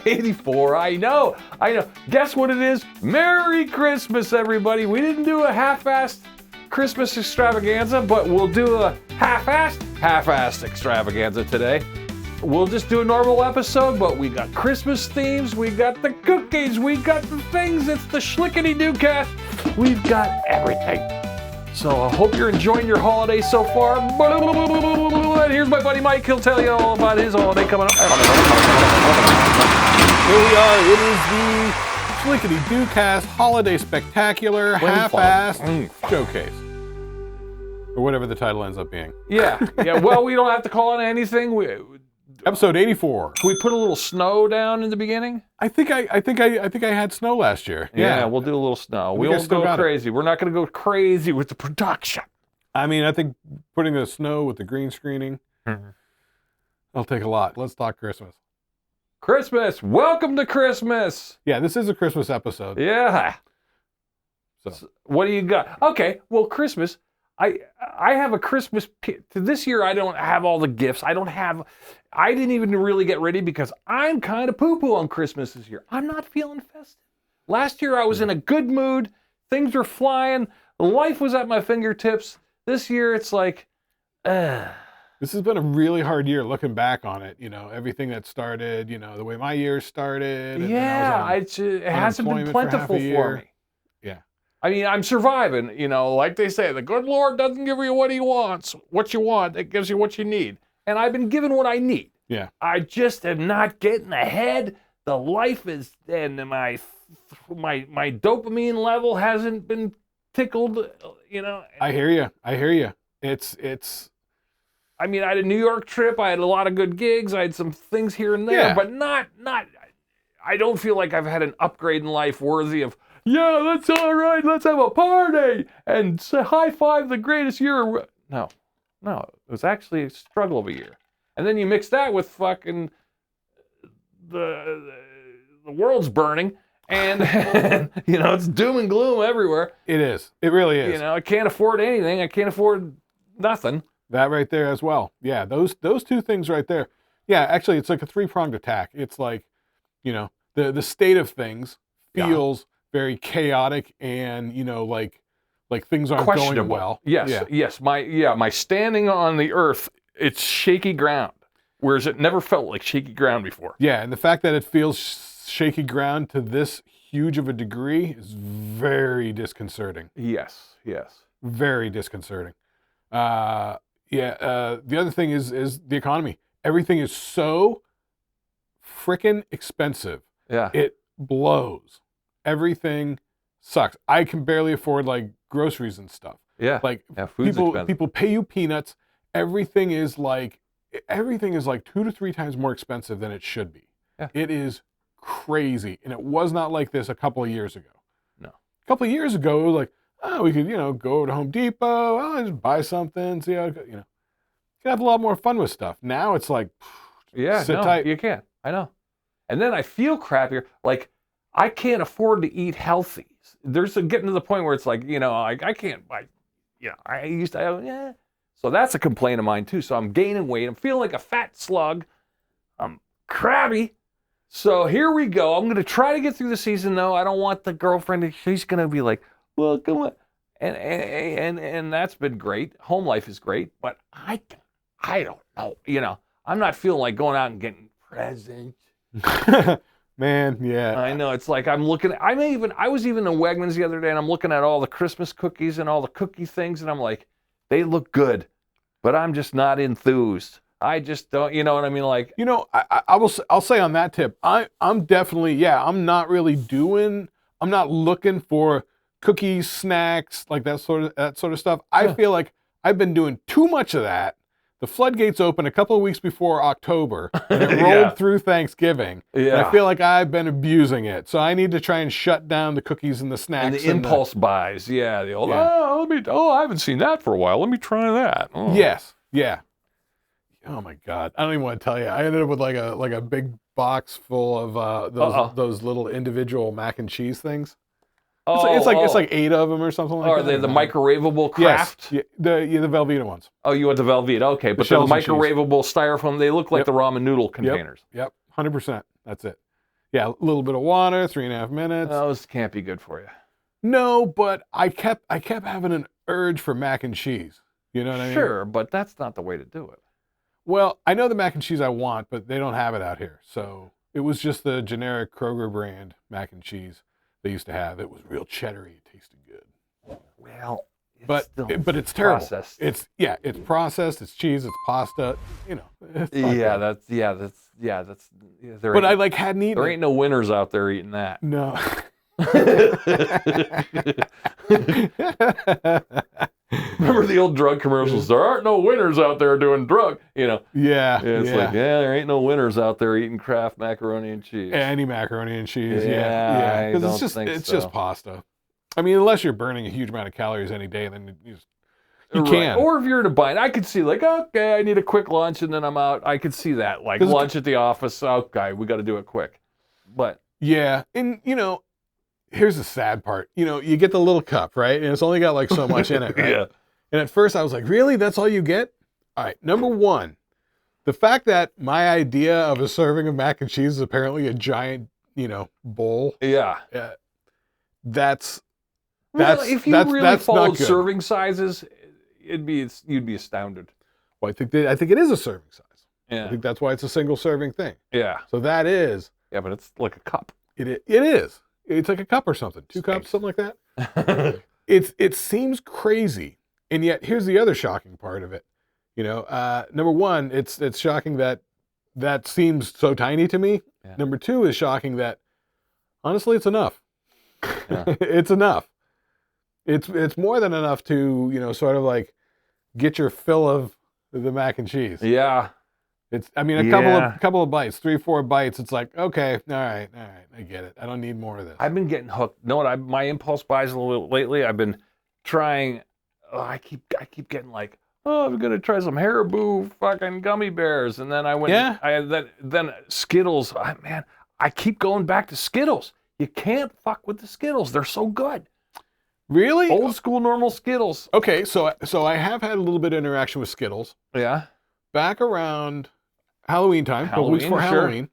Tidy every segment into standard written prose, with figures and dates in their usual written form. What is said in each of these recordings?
84, I know. Guess what it is? Merry Christmas, everybody. We didn't do a half-assed Christmas extravaganza, but we'll do a half-assed extravaganza today. We'll just do a normal episode, but we got Christmas themes, we got the cookies, we got the things. It's the Shlicketty DooCast. We've got everything. So I hope you're enjoying your holiday so far. And here's my buddy Mike. He'll tell you all about his holiday coming up. Here we are. It is the Shlicketty DooCast Holiday Spectacular Half-Assed Showcase. Or whatever the title ends up being. Yeah. Well, we don't have to call it anything. Episode 84. Can we put a little snow down in the beginning? I think I had snow last year. Yeah, we'll do a little snow. We won't go crazy. We're not going to go crazy with the production. I mean, I think putting the snow with the green screening, that'll take a lot. Let's talk Christmas. Christmas! Welcome to Christmas! Yeah, this is a Christmas episode. Yeah. So what do you got? Okay, well, Christmas. I have a Christmas. This year, I don't have all the gifts. I didn't even really get ready because I'm kind of poo-poo on Christmas this year. I'm not feeling festive. Last year, I was in a good mood. Things were flying. Life was at my fingertips. This year, it's like, This has been a really hard year looking back on it. You know, everything that started, you know, the way my year started. Yeah, it hasn't been plentiful for me. Yeah. I mean, I'm surviving, you know, like they say, the good Lord doesn't give you what he wants, what you want, it gives you what you need. And I've been given what I need. Yeah. I just am not getting ahead. The life is, and my dopamine level hasn't been tickled, you know. I hear you. It's. I mean, I had a New York trip. I had a lot of good gigs. I had some things here and there, but not. I don't feel like I've had an upgrade in life worthy of, yeah, that's all right. Let's have a party and high five the greatest year. No, it was actually a struggle of a year. And then you mix that with fucking the world's burning, and you know, it's doom and gloom everywhere. It is. It really is. You know, I can't afford anything. I can't afford nothing. That right there as well. Yeah, those two things right there. Yeah, actually, it's like a three-pronged attack. It's like, you know, the state of things feels very chaotic, and you know, like things aren't going well. Yes. My standing on the earth, it's shaky ground, whereas it never felt like shaky ground before. Yeah, and the fact that it feels shaky ground to this huge of a degree is very disconcerting. Yes. Very disconcerting. The other thing is the economy. Everything is so frickin' expensive. Yeah. It blows. Everything sucks. I can barely afford like groceries and stuff. Yeah. Like food's expensive. People pay you peanuts. Everything is like 2 to 3 times more expensive than it should be. Yeah. It is crazy. And it was not like this a couple of years ago. No. A couple of years ago, it was like, oh, we could, you know, go over to Home Depot, just buy something, see how, you know, you can have a lot more fun with stuff. Now it's like, sit tight. You can't. I know. And then I feel crappier. Like, I can't afford to eat healthy. There's getting to the point where it's like, you know, I can't, I used to, So that's a complaint of mine too. So I'm gaining weight. I'm feeling like a fat slug. I'm crabby. So here we go. I'm going to try to get through the season though. I don't want the girlfriend, she's going to be like, well, come on. And that's been great. Home life is great, but I don't know. You know, I'm not feeling like going out and getting presents. Man, yeah. I know. It's like I was even in Wegmans the other day, and I'm looking at all the Christmas cookies and all the cookie things, and I'm like, they look good, but I'm just not enthused. I just don't, you know what I mean? Like, you know, I'll say on that tip, I'm definitely, I'm not looking for cookies, snacks, like that sort of stuff. I feel like I've been doing too much of that. The floodgates opened a couple of weeks before October, and it rolled through Thanksgiving. Yeah. And I feel like I've been abusing it. So I need to try and shut down the cookies and the snacks. And the impulse buys. Yeah. The old, I haven't seen that for a while. Let me try that. Oh. Yes. Yeah. Oh my God. I don't even want to tell you. I ended up with like a big box full of those little individual mac and cheese things. It's like 8 of them or something like that. Are they the microwavable Kraft? Yes, the Velveeta ones. Oh, you want the Velveeta? Okay, but the microwavable styrofoam, they look like the ramen noodle containers. Yep, 100%. That's it. Yeah, a little bit of water, 3.5 minutes. Those can't be good for you. No, but I kept having an urge for mac and cheese. You know what I mean? Sure, but that's not the way to do it. Well, I know the mac and cheese I want, but they don't have it out here. So it was just the generic Kroger brand mac and cheese they used to have. It was real cheddary. It tasted good. Well, But it's terrible. Processed. It's processed. It's cheese. It's pasta. You know. It's not good. But I like hadn't eaten. There it. ain't no winners out there eating that. No. Remember the old drug commercials? There aren't no winners out there doing drug. You know. Yeah. It's like, there ain't no winners out there eating Kraft macaroni and cheese. Any macaroni and cheese. Yeah. Because it's just pasta. I mean, unless you're burning a huge amount of calories any day, then you can. Or if you're in a bind, I could see like, okay, I need a quick lunch and then I'm out. I could see that. Like lunch at the office. Okay, we got to do it quick. But yeah, and here's the sad part. You get the little cup, right? And it's only got like so much in it, right? Yeah. And at first I was like, really? That's all you get? All right. Number one, the fact that my idea of a serving of mac and cheese is apparently a giant, bowl. Yeah. If you really followed good. serving sizes, you'd be astounded. Well, I think it is a serving size. Yeah. I think that's why it's a single serving thing. Yeah. So that is. Yeah, but it's like a cup. It is. It's like a cup or something. 2 cups, something like that. It seems crazy, and yet here's the other shocking part of it. Number one, it's shocking that seems so tiny to me. Yeah. Number two is shocking that honestly it's enough. Yeah. It's enough. It's more than enough to sort of like get your fill of the mac and cheese. Yeah. A couple of bites, 3-4 bites. It's like, okay, all right, I get it. I don't need more of this. I've been getting hooked. Know what? My impulse buys a little lately. I've been trying. I keep getting like, I'm gonna try some Haribo fucking gummy bears, and then I went. Yeah. Then Skittles. I keep going back to Skittles. You can't fuck with the Skittles. They're so good. Really? Old school normal Skittles. Okay, so I have had a little bit of interaction with Skittles. Yeah. Back around Halloween time, a couple weeks before sure. Halloween.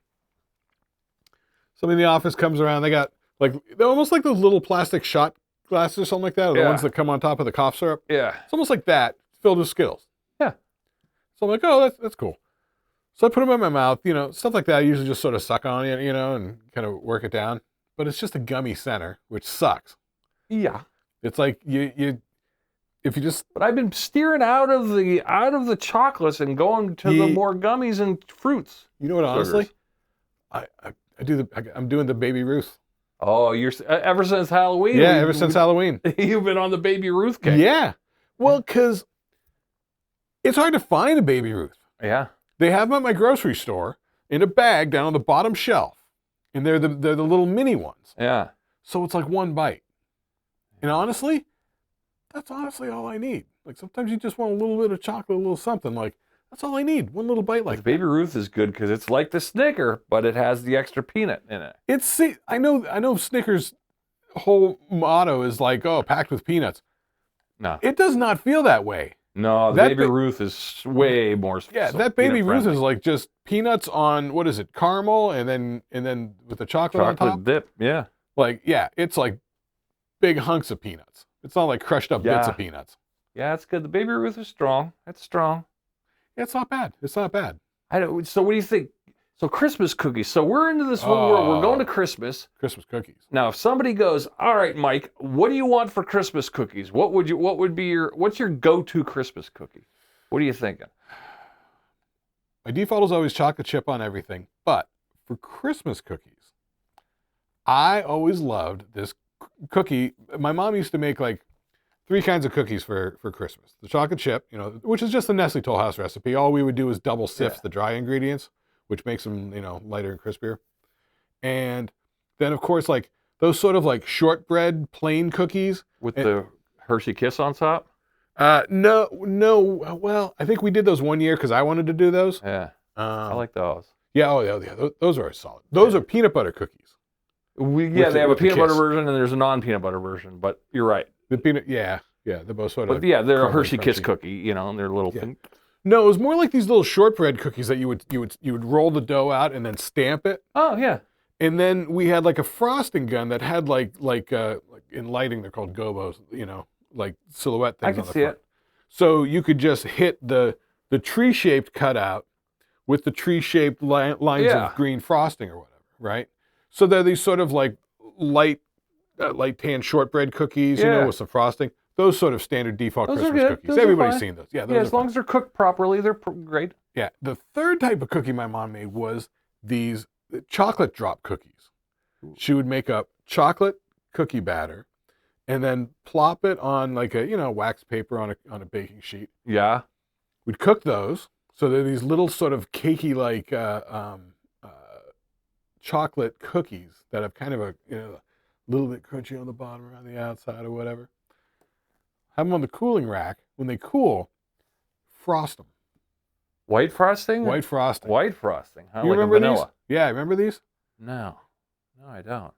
Somebody in the office comes around. They got they're almost like those little plastic shot glasses or something like that. Or the ones that come on top of the cough syrup. Yeah. It's almost like that, filled with Skittles. Yeah. So I'm like, oh, that's cool. So I put them in my mouth. Stuff like that. I usually just sort of suck on it, and kind of work it down. But it's just a gummy center, which sucks. Yeah. It's like if you just. But I've been steering out of the chocolates and going to the more gummies and fruits. You know what? Honestly, I'm doing the Baby Ruth. Oh, you're ever since Halloween? Yeah, ever since Halloween. You've been on the Baby Ruth kick. Yeah. Well, because it's hard to find a Baby Ruth. Yeah. They have them at my grocery store in a bag down on the bottom shelf, and they're the little mini ones. Yeah. So it's like one bite. And honestly, that's honestly all I need. Like sometimes you just want a little bit of chocolate, a little something. Like that's all I need. One little bite like that. Baby Ruth is good because it's like the Snicker, but it has the extra peanut in it. I know Snickers' whole motto is like, packed with peanuts. No. It does not feel that way. No, the Baby Ruth is way more. Yeah, that Baby Ruth is like just peanuts on what is it, caramel, and then with the chocolate on top. Dip, yeah. Like it's like big hunks of peanuts. It's not like crushed up bits of peanuts. Yeah, it's good. The Baby Ruth is strong. It's strong. Yeah, it's not bad. It's not bad. So what do you think? So Christmas cookies. So we're into this one world. We're going to Christmas. Christmas cookies. Now, if somebody goes, all right, Mike, what do you want for Christmas cookies? What's your go-to Christmas cookie? What are you thinking? My default is always chocolate chip on everything. But for Christmas cookies, I always loved this cookie. My mom used to make like 3 kinds of cookies for Christmas. The chocolate chip, which is just the Nestle Toll House recipe. All we would do is double sift the dry ingredients, which makes them, lighter and crispier. And then, of course, like those sort of like shortbread plain cookies. With the Hershey Kiss on top? No. Well, I think we did those one year because I wanted to do those. Yeah. I like those. Yeah, those are solid. Those are peanut butter cookies. They have a peanut butter version and there's a non-peanut butter version, but you're right. The peanut, yeah, they're both sort of. But yeah, they're a Hershey Kiss cookie, and they're little thing. No, it was more like these little shortbread cookies that you would roll the dough out and then stamp it. Oh yeah. And then we had like a frosting gun that had like in lighting they're called gobos, like silhouette things I can on the see front. it. So you could just hit the tree-shaped cutout with the tree-shaped lines Yeah. of green frosting or whatever, right? So they're these sort of like light tan shortbread cookies, Yeah. with some frosting. Those sort of standard default Those are Christmas good. cookies. Those are Everybody's fine. seen those. Yeah, those Yeah, are as long fine. as they're cooked properly, they're great. Yeah. The third type of cookie my mom made was these chocolate drop cookies. She would make up chocolate cookie batter and then plop it on like a wax paper on a baking sheet. Yeah. We'd cook those. So they're these little sort of cakey like chocolate cookies that have kind of a little bit crunchy on the bottom around the outside or whatever. Have them on the cooling rack. When they cool, frost them. White frosting? White frosting. White frosting. Huh? You Like remember a vanilla. these? Yeah, remember these? No. No, I don't.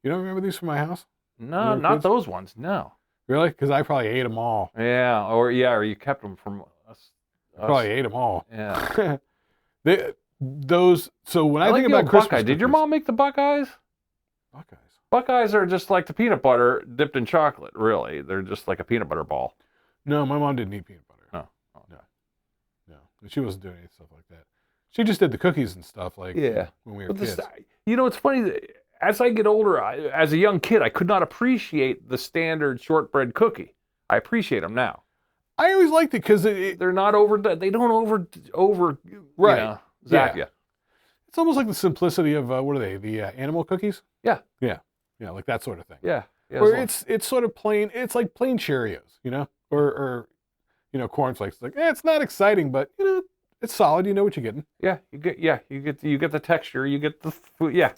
You don't remember these from my house? No, When we were not kids? those ones. No. Really? Because I probably ate them all. Yeah, or you kept them from us. Probably ate them all. Yeah. So when I like think the about old Christmas Buckeye. Did your cookies- mom make the Buckeyes? Buckeyes. Buckeyes are just like the peanut butter dipped in chocolate, really. They're just like a peanut butter ball. No, my mom didn't eat peanut butter. No. Oh. No. She wasn't doing any stuff like that. She just did the cookies and stuff when we were But kids. it's funny. As I get older, as a young kid, I could not appreciate the standard shortbread cookie. I appreciate them now. I always liked it because They're not over. They don't over. Right. Zap Yeah. you. it's almost like the simplicity of what are they? The animal cookies? Yeah. Yeah, like that sort of thing. Yeah. Or it's sort of plain. It's like plain Cheerios, or cornflakes. It's like it's not exciting, but it's solid. You know what you're getting. you get the texture. You get the food. Yeah,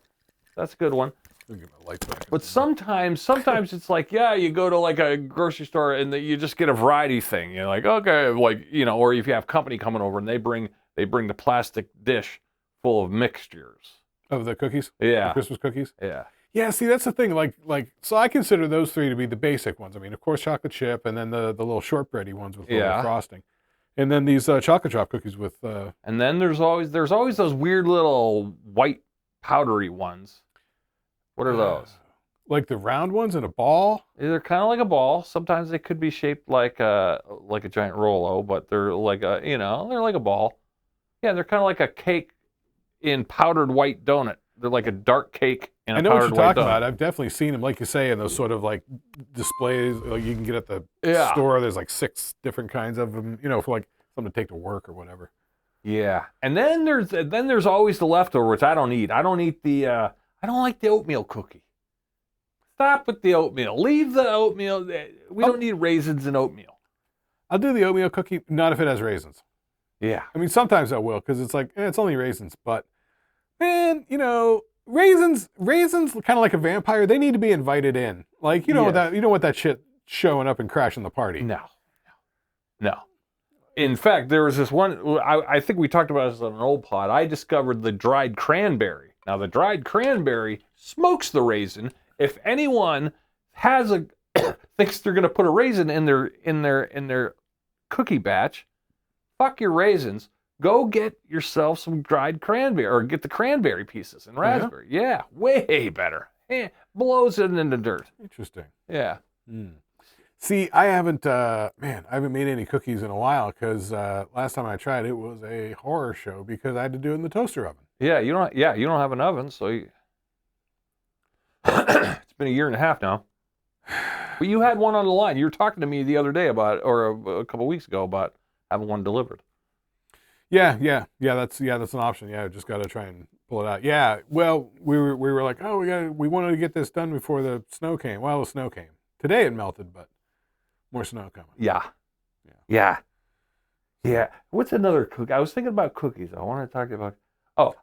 that's a good one. Let me get my lights back. But sometimes it's like, you go to like a grocery store and you just get a variety thing. You're like, okay, like, or if you have company coming over and they bring the plastic dish full of mixtures. Of the cookies? Yeah. The Christmas cookies? Yeah. Yeah, see, that's the thing. So I consider those three to be the basic ones. I mean, of course, chocolate chip, and then the little shortbready ones with little frosting. And then these chocolate drop cookies with... And then there's always those weird little white powdery ones. What are those? Like the round ones in a ball? They're kind of like a ball. Sometimes they could be shaped like a giant Rolo, but they're like they're like a ball. Yeah, they're kind of like a cake in powdered white donut. They're like a dark cake in a powdered white donut. I know what you're talking about. I've definitely seen them, like you say, in those sort of like displays like you can get at the store. There's like 6 different kinds of them, for like something to take to work or whatever. Yeah, and then there's always the leftover, which I don't eat. I don't eat the. I don't like the oatmeal cookie. Stop with the oatmeal. Leave the oatmeal. We don't need raisins in oatmeal. I'll do the oatmeal cookie, not if it has raisins. Yeah. I mean, sometimes I will, because it's like, it's only raisins. But, man, raisins kind of like a vampire, they need to be invited in. Like, you don't want that shit showing up and crashing the party. No. In fact, there was this one, I think we talked about this on an old pod. I discovered the dried cranberry. Now, the dried cranberry smokes the raisin. If anyone thinks they're going to put a raisin in their cookie batch, fuck your raisins. Go get yourself some dried cranberry, or get the cranberry pieces and raspberry. Yeah, way better. Blows it in the dirt. Interesting. Yeah. See, I haven't made any cookies in a while, because last time I tried it was a horror show because I had to do it in the toaster oven. Yeah, you don't have an oven, so it's been a year and a half now. But you had one on the line. You were talking to me the other day or a couple weeks ago about having one delivered. Yeah, that's an option. Yeah, I just got to try and pull it out. Yeah, well, we were like, we wanted to get this done before the snow came. Well, the snow came. Today it melted, but more snow coming. Yeah. What's another cookie? I was thinking about cookies. I wanted to talk about.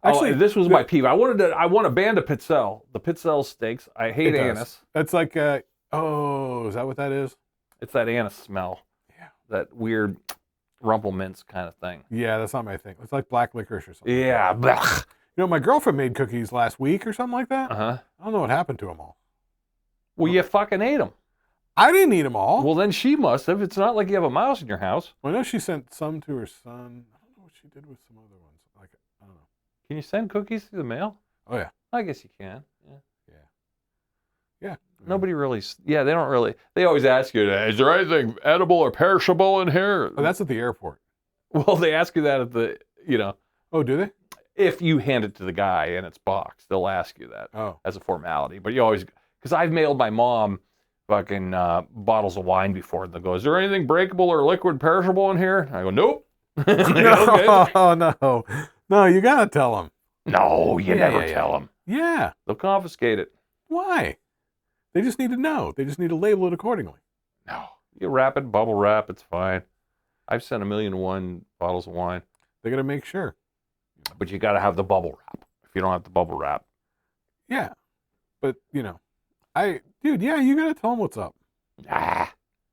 Actually, this was my peeve. I want a band of Pitzel. The Pitzel steaks. I hate anise. That's like, is that what that is? It's that anise smell. Yeah. That weird rumplemints kind of thing. Yeah, that's not my thing. It's like black licorice or something. Yeah. Blech. My girlfriend made cookies last week or something like that. Uh-huh. I don't know what happened to them all. Well, you fucking ate them. I didn't eat them all. Well, then she must have. It's not like you have a mouse in your house. Well, I know she sent some to her son. I don't know what she did with some other ones. I don't know. Can you send cookies through the mail? Oh, yeah. I guess you can. Yeah. Nobody really. Yeah, they don't really. They always ask you, "Is there anything edible or perishable in here?" Oh, that's at the airport. Well, they ask you that at the. Oh, do they? If you hand it to the guy in its box, they'll ask you that as a formality. But you always, because I've mailed my mom fucking bottles of wine before, and they'll go, "Is there anything breakable or liquid perishable in here?" And I go, "Nope." No, you gotta tell them. No, you never tell them. Yeah. They'll confiscate it. Why? They just need to know. They just need to label it accordingly. No, you wrap it, bubble wrap, it's fine. I've sent 1,000,001 bottles of wine. They gotta make sure. But you got to have the bubble wrap. If you don't have the bubble wrap. Yeah. But, you gotta tell them what's up.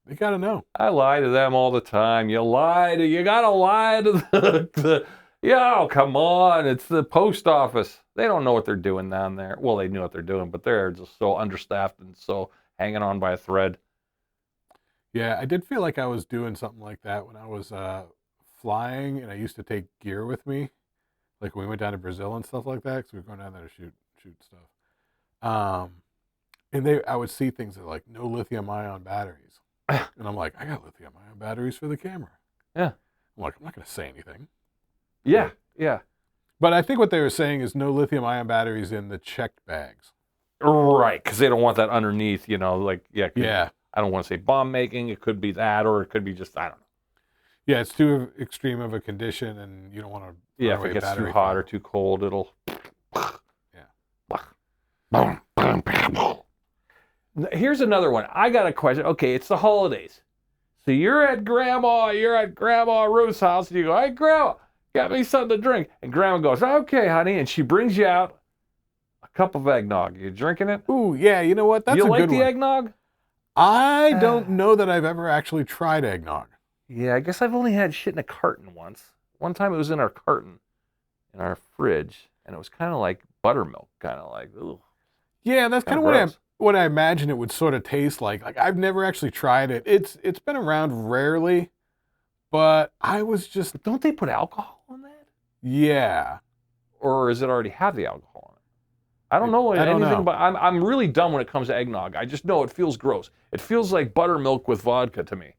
They gotta know. I lie to them all the time. You gotta lie to oh, come on. It's the post office. They don't know what they're doing down there. Well, they knew what they're doing, but they're just so understaffed and so hanging on by a thread. Yeah, I did feel like I was doing something like that when I was flying, and I used to take gear with me. Like when we went down to Brazil and stuff like that, because we were going down there to shoot stuff. And I would see things that like no lithium-ion batteries. And I'm like, I got lithium-ion batteries for the camera. Yeah. I'm like, I'm not going to say anything. Yeah. But I think what they were saying is no lithium-ion batteries in the checked bags. Right, because they don't want that underneath, I don't want to say bomb making. It could be that, or it could be just, I don't know. Yeah, it's too extreme of a condition, and you don't want to. Yeah, if it gets too hot or too cold, it'll. Yeah. Here's another one. I got a question. Okay, it's the holidays. So you're at Grandma Ruth's house, and you go, "Hey, Grandma, got me something to drink." And Grandma goes, "Okay, honey," and she brings you out a cup of eggnog. You drinking it? Ooh, yeah. You know what? That's a good one. You like the eggnog? I don't know that I've ever actually tried eggnog. Yeah, I guess I've only had shit in a carton once. One time it was in our carton, in our fridge, and it was kind of like buttermilk, kind of like, ugh. Yeah, that's kind of what I imagine it would sort of taste like. Like, I've never actually tried it. It's been around rarely, but I was just... But don't they put alcohol in that? Yeah. Or does it already have the alcohol in it? I don't know anything about... I'm really dumb when it comes to eggnog. I just know it feels gross. It feels like buttermilk with vodka to me.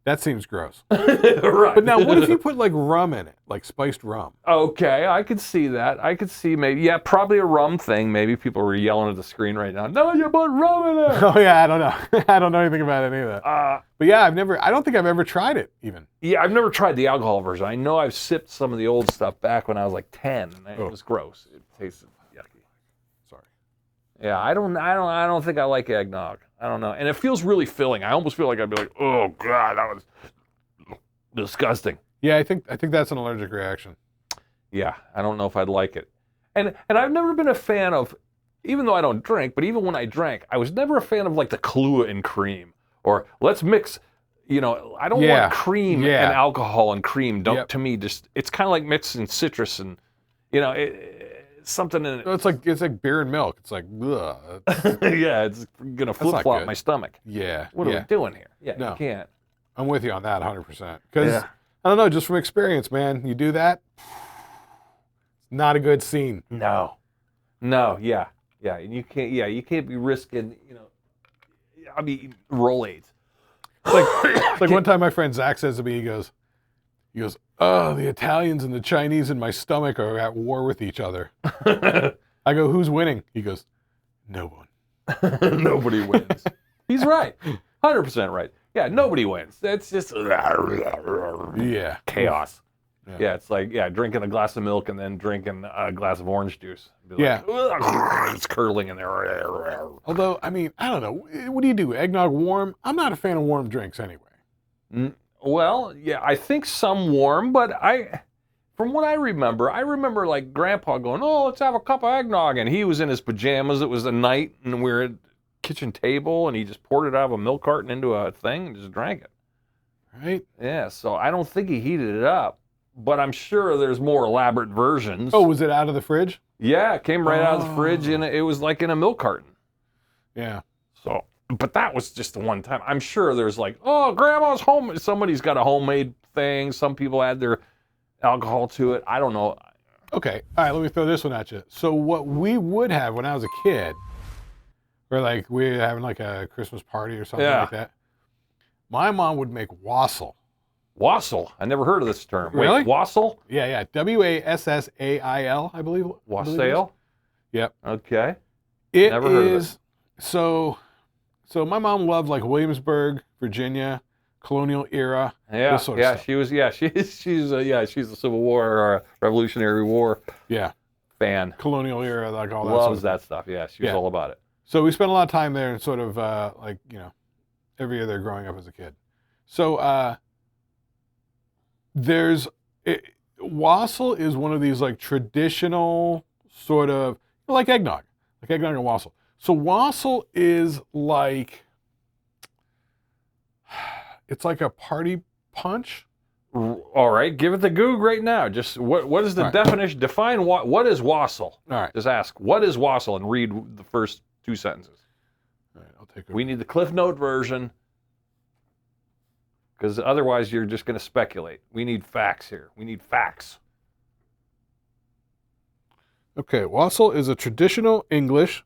That seems gross. Right. But now, what if you put like rum in it, like spiced rum? Okay, I could see that. I could see maybe, probably a rum thing. Maybe people were yelling at the screen right now. No, you put rum in it. Oh yeah, I don't know. I don't know anything about any of that. But yeah, I don't think I've ever tried it even. Yeah, I've never tried the alcohol version. I know I've sipped some of the old stuff back when I was like 10, and it was gross. It tasted yucky. Sorry. Yeah, I don't think I like eggnog. I don't know. And it feels really filling. I almost feel like I'd be like, "Oh God, that was disgusting." Yeah, I think that's an allergic reaction. Yeah, I don't know if I'd like it. And I've never been a fan of, even though I don't drink, but even when I drank, I was never a fan of like the Kahlua and cream, or let's mix, I don't want cream and alcohol and cream. To me, just, it's kind of like mixing citrus and, something in it. It's like beer and milk. It's like, ugh. Yeah, it's gonna flip-flop my stomach. Yeah. What are we doing here? Yeah, no. You can't. I'm with you on that 100%. Because, I don't know, just from experience, man, you do that, it's not a good scene. No, yeah. And you can't be risking, Rolaids. It's like one time my friend Zach says to me, he goes, "Oh, the Italians and the Chinese in my stomach are at war with each other." I go, "Who's winning?" He goes, "No one." Nobody wins. He's right. 100% right. Yeah, nobody wins. It's just chaos. Yeah, it's like drinking a glass of milk and then drinking a glass of orange juice. It's curdling in there. Although, I mean, I don't know. What do you do? Eggnog warm? I'm not a fan of warm drinks anyway. Well, yeah, I think some warm, but from what I remember like Grandpa going, "Oh, let's have a cup of eggnog," and he was in his pajamas. It was a night, and we were at the kitchen table, and he just poured it out of a milk carton into a thing and just drank it. Right? Yeah, so I don't think he heated it up, but I'm sure there's more elaborate versions. Oh, was it out of the fridge? Yeah, it came right out of the fridge, and it was like in a milk carton. Yeah. So, but that was just the one time. I'm sure there's like, "Oh, Grandma's home." Somebody's got a homemade thing. Some people add their alcohol to it. I don't know. Okay, all right, let me throw this one at you. So what we would have when I was a kid, or like we were having like a Christmas party or something like that, my mom would make wassail. Wassail? I never heard of this term. Really? Wait, wassail? Yeah. Wassail, I believe. Wassail? Yep. Okay. Never heard of it. So my mom loved like Williamsburg, Virginia, colonial era. Yeah, this sort of stuff. she's a Civil War or a Revolutionary War fan. Colonial era, like all that. Loves that stuff. Yeah, she was all about it. So we spent a lot of time there and sort of every year there growing up as a kid. So wassail is one of these like traditional sort of like eggnog and wassail. So wassail is like, it's like a party punch. All right, give it the goog right now. Just what is the definition? Define what is wassail. All right. Just ask, what is wassail, and read the first 2 sentences. All right, I'll take it. We need the Cliff Note version, because otherwise you're just going to speculate. We need facts here. We need facts. Okay, wassail is a traditional English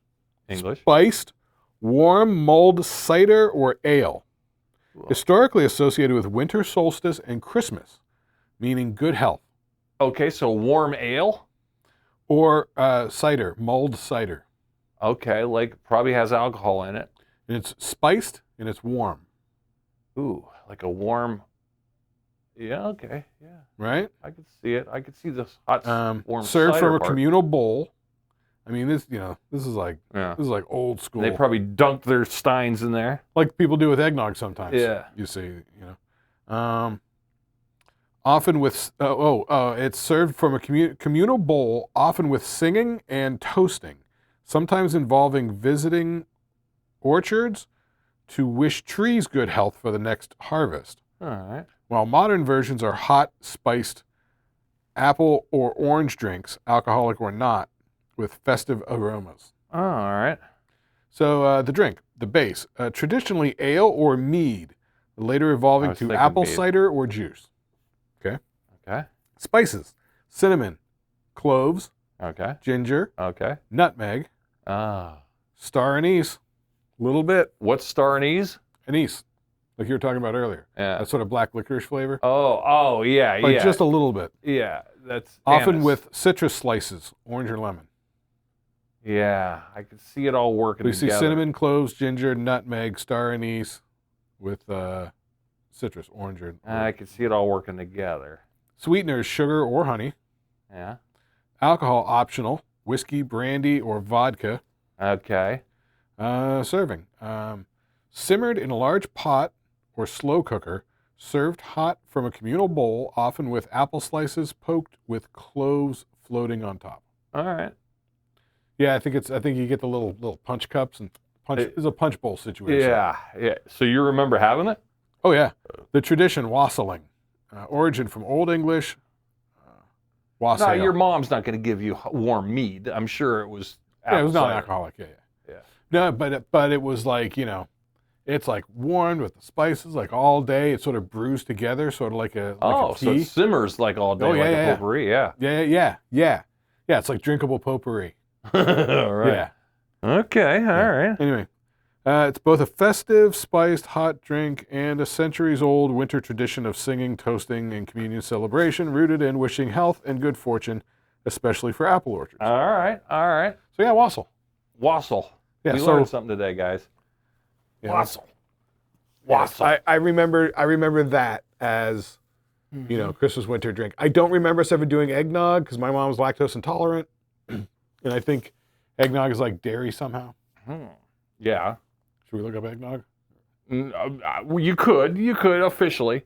English. spiced, warm mulled cider or ale, historically associated with winter solstice and Christmas, meaning good health. Okay, so warm ale? Or cider, mulled cider. Okay, like probably has alcohol in it. And it's spiced and it's warm. Ooh, like a warm... Yeah, okay, yeah. Right? I could see it. I could see this hot, warm served cider from a part. communal bowl. I mean, this is like old school. They probably dunked their steins in there. Like people do with eggnog sometimes. Yeah. You see, often with, it's served from a communal bowl, often with singing and toasting, sometimes involving visiting orchards to wish trees good health for the next harvest. All right. While modern versions are hot, spiced apple or orange drinks, alcoholic or not, with festive aromas. Oh, all right. So the drink, the base, traditionally ale or mead, later evolving to apple cider or juice. Okay. Okay. Spices, cinnamon, cloves, Okay. ginger, Okay. nutmeg, star anise, a little bit. What's star anise? Anise, like you were talking about earlier. Yeah. That sort of black licorice flavor. Oh, yeah, Like yeah. just a little bit. Yeah, that's Often anise. with citrus slices, orange or lemon. Yeah, I could see it all working We see together. cinnamon, cloves, ginger, nutmeg, star anise with citrus, orange or I could see it all working together. sweeteners, sugar or honey. Yeah. Alcohol optional, whiskey, brandy, or vodka. Okay. Serving. Simmered in a large pot or slow cooker, served hot from a communal bowl, often with apple slices poked with cloves floating on top. All right. Yeah, I think you get the little punch cups and it's a punch bowl situation. Yeah, yeah. So you remember having it? Oh yeah, the tradition wassailing, origin from Old English. Wassail. No, your mom's not going to give you warm mead. I'm sure it was. Yeah, it was apple cider. non-alcoholic. Yeah. Yeah. No, but it was like it's like warmed with the spices like all day. It's sort of brews together, sort of like a a tea. So it simmers like all day, like a potpourri. Yeah. Yeah. It's like drinkable potpourri. All right. Yeah. Okay. All right. Anyway, it's both a festive, spiced, hot drink and a centuries-old winter tradition of singing, toasting, and communion celebration, rooted in wishing health and good fortune, especially for apple orchards. All right. All right. So yeah, wassail. Wassail. Yeah, we so- learned something today, guys. Yeah. Wassail. Wassail. I remember that as Christmas winter drink. I don't remember us ever doing eggnog because my mom was lactose intolerant, and I think eggnog is like dairy somehow. Yeah. Should we look up eggnog? You could officially.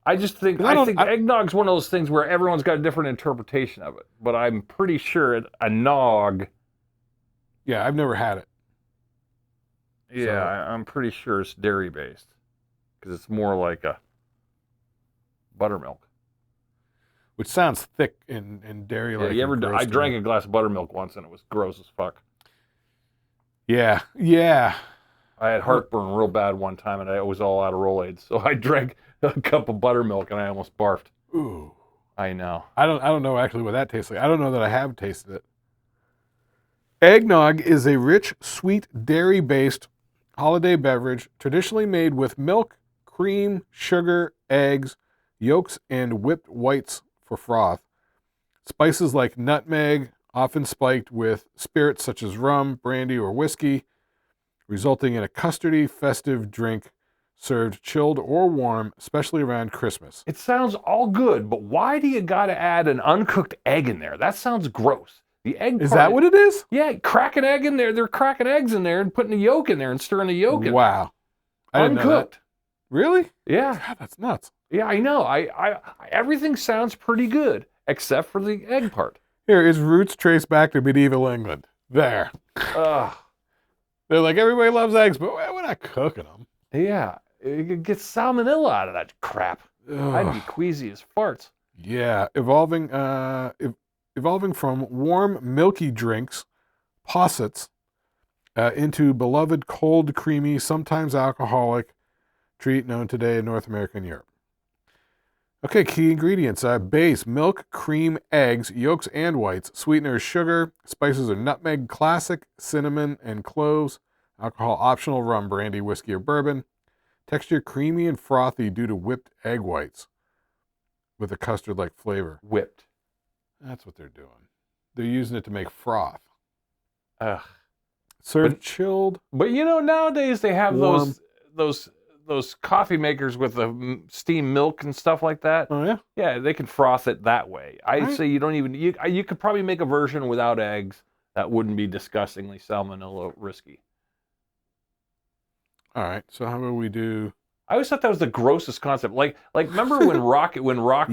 I just think eggnog's one of those things where everyone's got a different interpretation of it. But I'm pretty sure a nog. Yeah, I've never had it. Yeah, I'm pretty sure it's dairy based because it's more like a buttermilk. Which sounds thick and dairy-like. Yeah, I drank a glass of buttermilk once and it was gross as fuck. Yeah. I had heartburn real bad one time and I was all out of Rolaids. So I drank a cup of buttermilk and I almost barfed. Ooh. I know. I don't know actually what that tastes like. I don't know that I have tasted it. Eggnog is a rich, sweet, dairy-based holiday beverage traditionally made with milk, cream, sugar, eggs, yolks, and whipped whites for froth. Spices like nutmeg, often spiked with spirits such as rum, brandy, or whiskey, resulting in a custardy, festive drink served chilled or warm, especially around Christmas. It sounds all good, but why do you got to add an uncooked egg in there? That sounds gross. The egg Is part, that what it is? Yeah, crack an egg in there. They're cracking eggs in there and putting the yolk in there and stirring the yolk in. Wow. I didn't know that. Uncooked. Really? Yeah. God, that's nuts. Yeah, I know. I everything sounds pretty good except for the egg part. Here, its roots trace back to medieval England. There. Ugh. They're like, everybody loves eggs, but we're not cooking them. Yeah, you get salmonella out of that crap. I'd be queasy as farts. Yeah, evolving from warm, milky drinks, possets, into beloved cold, creamy, sometimes alcoholic treat known today in North America and Europe. Okay, key ingredients. Base, milk, cream, eggs, yolks and whites. Sweeteners, sugar. Spices are nutmeg, classic, cinnamon, and cloves. Alcohol optional, rum, brandy, whiskey, or bourbon. Texture creamy and frothy due to whipped egg whites with a custard-like flavor. Whipped. That's what they're doing. They're using it to make froth. Ugh. Served chilled. But nowadays they have warm. those coffee makers with the steamed milk and stuff like that. Oh yeah. Yeah, they can froth it that way. I Right. say you don't even you could probably make a version without eggs that wouldn't be disgustingly salmonella risky. All right. So how about we do? I always thought that was the grossest concept. Like remember when Rocky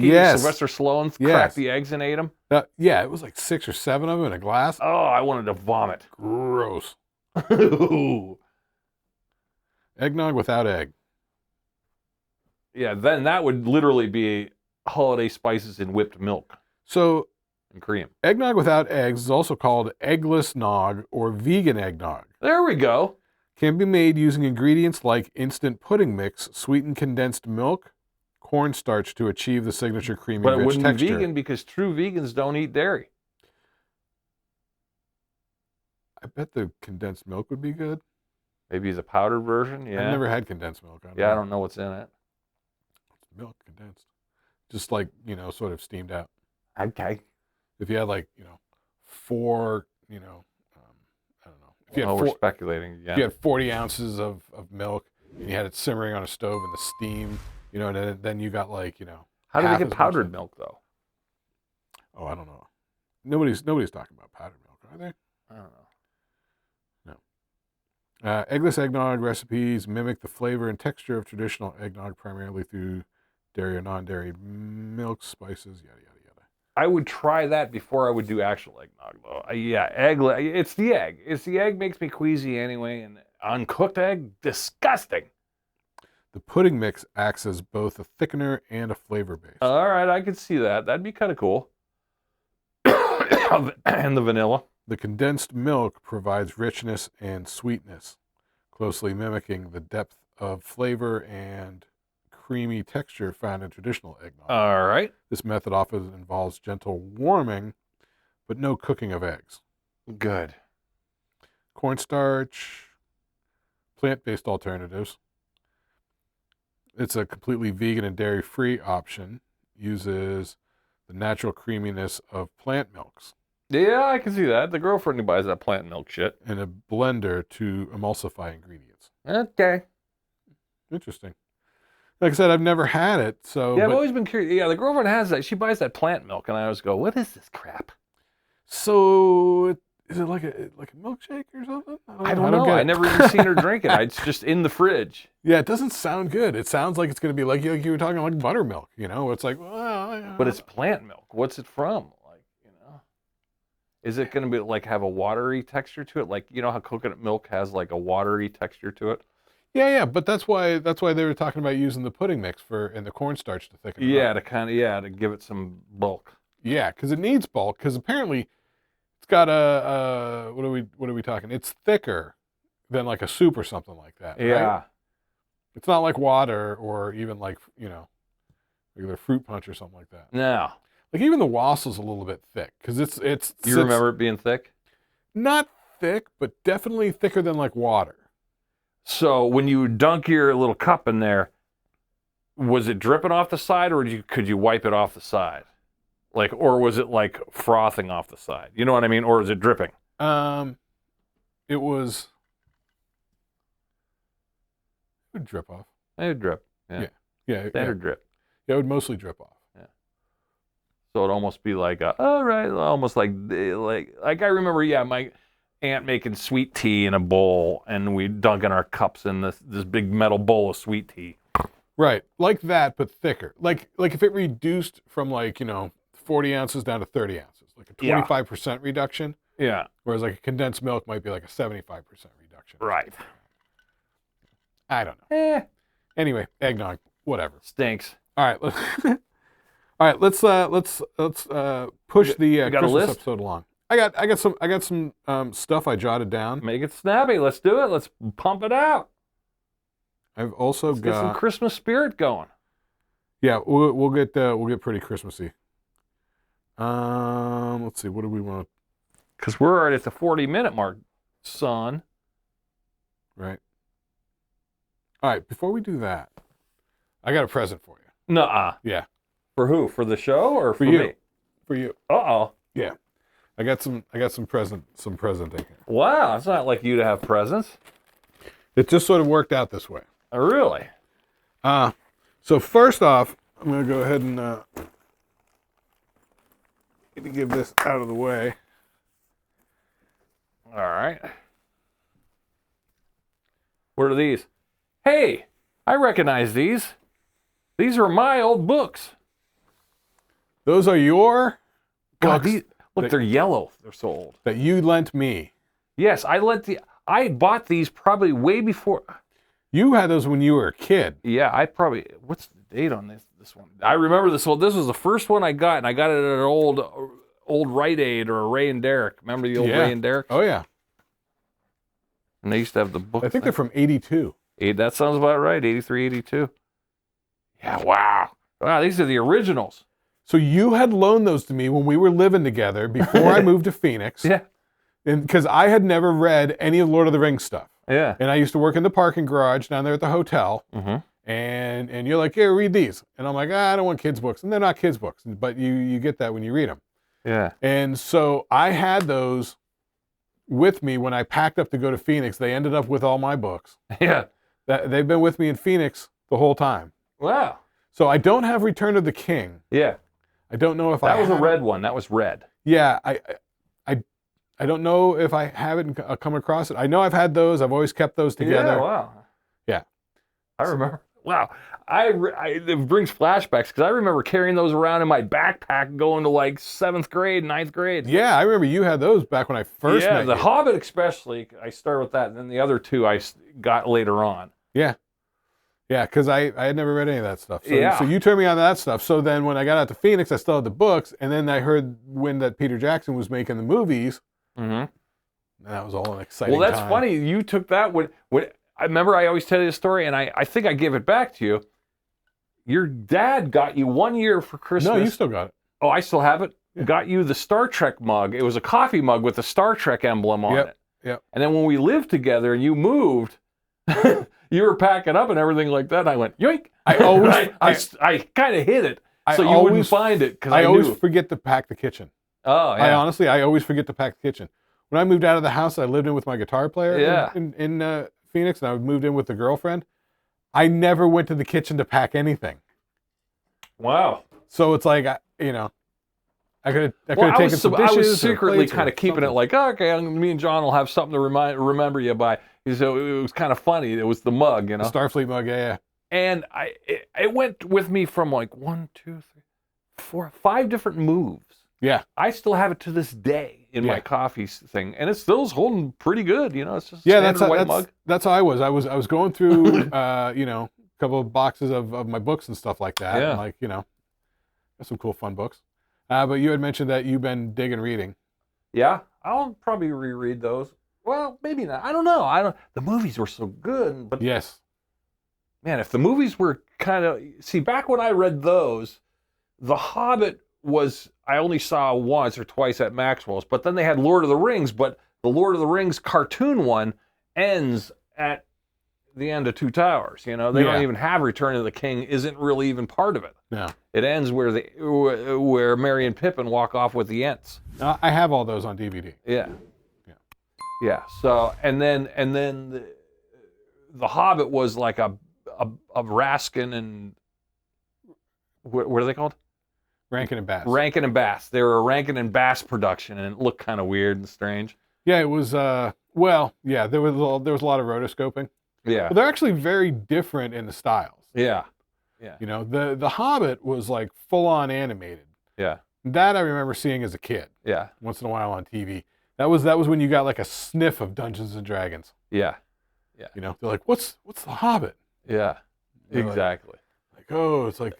Yes. Sylvester Stallone Yes. cracked the eggs and ate them? Yeah, it was like 6 or 7 of them in a glass. Oh, I wanted to vomit. Gross. Ooh. Eggnog without egg. Yeah, then that would literally be holiday spices in whipped milk So and cream. eggnog without eggs is also called eggless nog or vegan eggnog. There we go. Can be made using ingredients like instant pudding mix, sweetened condensed milk, cornstarch to achieve the signature creamy But it rich wouldn't texture. be vegan because true vegans don't eat dairy. I bet the condensed milk would be good. Maybe the powdered version. Yeah. I've never had condensed milk. I don't know what's in it. Milk condensed. Just like, sort of steamed out. Okay. If you had 4, I don't know. If you had We're speculating again. If you had 40 ounces of milk and you had it simmering on a stove in the steam, and then you got How do they half get as much powdered milk though? Oh, I don't know. Nobody's talking about powdered milk, are they? I don't know. Eggless eggnog recipes mimic the flavor and texture of traditional eggnog primarily through dairy or non-dairy milk, spices, yada, yada, yada. I would try that before I would do actual eggnog though. Yeah, egg. It's the egg. It's the egg makes me queasy anyway, and uncooked egg, disgusting. The pudding mix acts as both a thickener and a flavor base. All right, I could see that. That'd be kind of cool. And the vanilla. The condensed milk provides richness and sweetness, closely mimicking the depth of flavor and creamy texture found in traditional eggnog. All right. This method often involves gentle warming, but no cooking of eggs. Good. Cornstarch, plant-based alternatives. It's a completely vegan and dairy-free option. Uses the natural creaminess of plant milks. Yeah, I can see that. The girlfriend who buys that plant milk shit. And a blender to emulsify ingredients. Okay. Interesting. Like I said, I've never had it, so... Yeah, I've always been curious. Yeah, the girlfriend has that. She buys that plant milk, and I always go, what is this crap? So, is it like a milkshake or something? I don't know. I never even seen her drink it. It's just in the fridge. Yeah, it doesn't sound good. It sounds like it's going to be like you were talking like buttermilk, It's like, well... But it's plant milk. What's it from? Is it going to be have a watery texture to it? Like, how coconut milk has a watery texture to it? Yeah, but that's why they were talking about using the pudding mix and the cornstarch to thicken it up. To give it some bulk. Yeah, because it needs bulk. Because apparently, it's got what are we talking? It's thicker than a soup or something like that. Yeah, right? It's not like water or even regular fruit punch or something like that. No. Like even the wassle's a little bit thick because it's. You remember it being thick? Not thick, but definitely thicker than like water. So when you dunk your little cup in there, was it dripping off the side, or could you wipe it off the side? Like, or was it like frothing off the side? You know what I mean? Or is it dripping? It was. It would drip off. It would drip. Yeah. Standard drip. Yeah, it would mostly drip off. Yeah. So it'd almost be like, almost like I remember, my aunt making sweet tea in a bowl, and we dunking our cups in this big metal bowl of sweet tea. Right, like that, but thicker. Like if it reduced from 40 ounces down to 30 ounces, like a 25% reduction. Yeah. Whereas like a condensed milk might be like a 75% reduction. Right. I don't know. Anyway, eggnog, whatever. Stinks. All right. Let's push the Christmas episode along. I got some stuff I jotted down. Make it snappy. Let's do it. Let's pump it out. I've also get some Christmas spirit going. Yeah, we'll get pretty Christmassy. Let's see. What do we want? Because we're already at the 40-minute mark, son. Right. All right. Before we do that, I got a present for you. Nuh-uh. Yeah. For who? For the show or for you? Me? For you. Uh-oh. Yeah. I got some presenting here. Wow, it's not like you to have presents. It just sort of worked out this way. Oh, really? So first off, I'm going to go ahead and get this out of the way. All right. What are these? Hey, I recognize these. These are my old books. Those are your God, books. Look, they're yellow. They're so old. That you lent me. Yes, I bought these probably way before. You had those when you were a kid. Yeah, what's the date on this one? I remember this one. This was the first one I got, and I got it at an old Rite Aid or a Ray and Derrick. Remember the old Ray and Derrick? Oh, yeah. And they used to have the book. I think they're from 82. That sounds about right, 83, 82. Yeah, wow. Wow, these are the originals. So you had loaned those to me when we were living together before I moved to Phoenix. Yeah. And because I had never read any of Lord of the Rings stuff. Yeah. And I used to work in the parking garage down there at the hotel. Mm-hmm. And you're like, here, read these. And I'm like, I don't want kids' books. And they're not kids' books. But you get that when you read them. Yeah. And so I had those with me when I packed up to go to Phoenix. They ended up with all my books. Yeah. They've been with me in Phoenix the whole time. Wow. So I don't have Return of the King. Yeah. I don't know if that was a red one. That was red. Yeah. I don't know if I haven't come across it. I know I've had those. I've always kept those together. Yeah, wow. Yeah. I remember. Wow. It brings flashbacks because I remember carrying those around in my backpack going to like 7th grade, 9th grade. Yeah, I remember you had those back when I first met you. The Hobbit especially. I started with that, and then the other two I got later on. Yeah. Yeah, because I had never read any of that stuff. So, yeah. So you turned me on to that stuff. So then when I got out to Phoenix, I still had the books, and then I heard when that Peter Jackson was making the movies. Mm-hmm. And that was all an exciting Well, that's time. funny. You took that when I remember I always tell you the story, and I think I gave it back to you. Your dad got you 1 year for Christmas. No, you still got it. Oh, I still have it? Yeah. Got you the Star Trek mug. It was a coffee mug with the Star Trek emblem on it. Yep. And then when we lived together and you moved, you were packing up and everything like that. And I went, yoink. I always, I kind of hid it so you wouldn't find it because I always knew. forget to pack the kitchen. Oh, yeah. I always forget to pack the kitchen. When I moved out of the house I lived in with my guitar player in Phoenix, and I moved in with the girlfriend, I never went to the kitchen to pack anything. Wow. So it's like, I could have taken some dishes. I was secretly kind of keeping something. it like, okay, me and John will have something to remember you by. So it was kind of funny. It was the mug, you know. The Starfleet mug, yeah. And it went with me from like 1, 2, 3, 4, 5 different moves. Yeah. I still have it to this day in my coffee thing, and it still's holding pretty good. You know, it's just a standard white mug. That's how I was. I was going through, a couple of boxes of my books and stuff like that. Yeah. And like, there's some cool, fun books. But you had mentioned that you've been digging reading. Yeah, I'll probably reread those. Well, maybe not. I don't know. The movies were so good, but yes, man, if the movies were back when I read those, The Hobbit I only saw once or twice at Maxwell's, but then they had Lord of the Rings, but the Lord of the Rings cartoon one ends at the end of Two Towers. They don't even have Return of the King, isn't really even part of it. No. It ends where Merry and Pippin walk off with the Ents. I have all those on DVD. Yeah. So and then the Hobbit was like a Raskin and what are they called? Rankin and Bass. Rankin and Bass. They were a Rankin and Bass production, and it looked kind of weird and strange. Yeah, it was. There was a lot of rotoscoping. Yeah. But they're actually very different in the styles. Yeah. The Hobbit was like full on animated. Yeah. That I remember seeing as a kid. Yeah. Once in a while on TV. That was when you got like a sniff of Dungeons and Dragons. Yeah. They're like, what's the Hobbit? Yeah. Exactly. Like, oh, it's like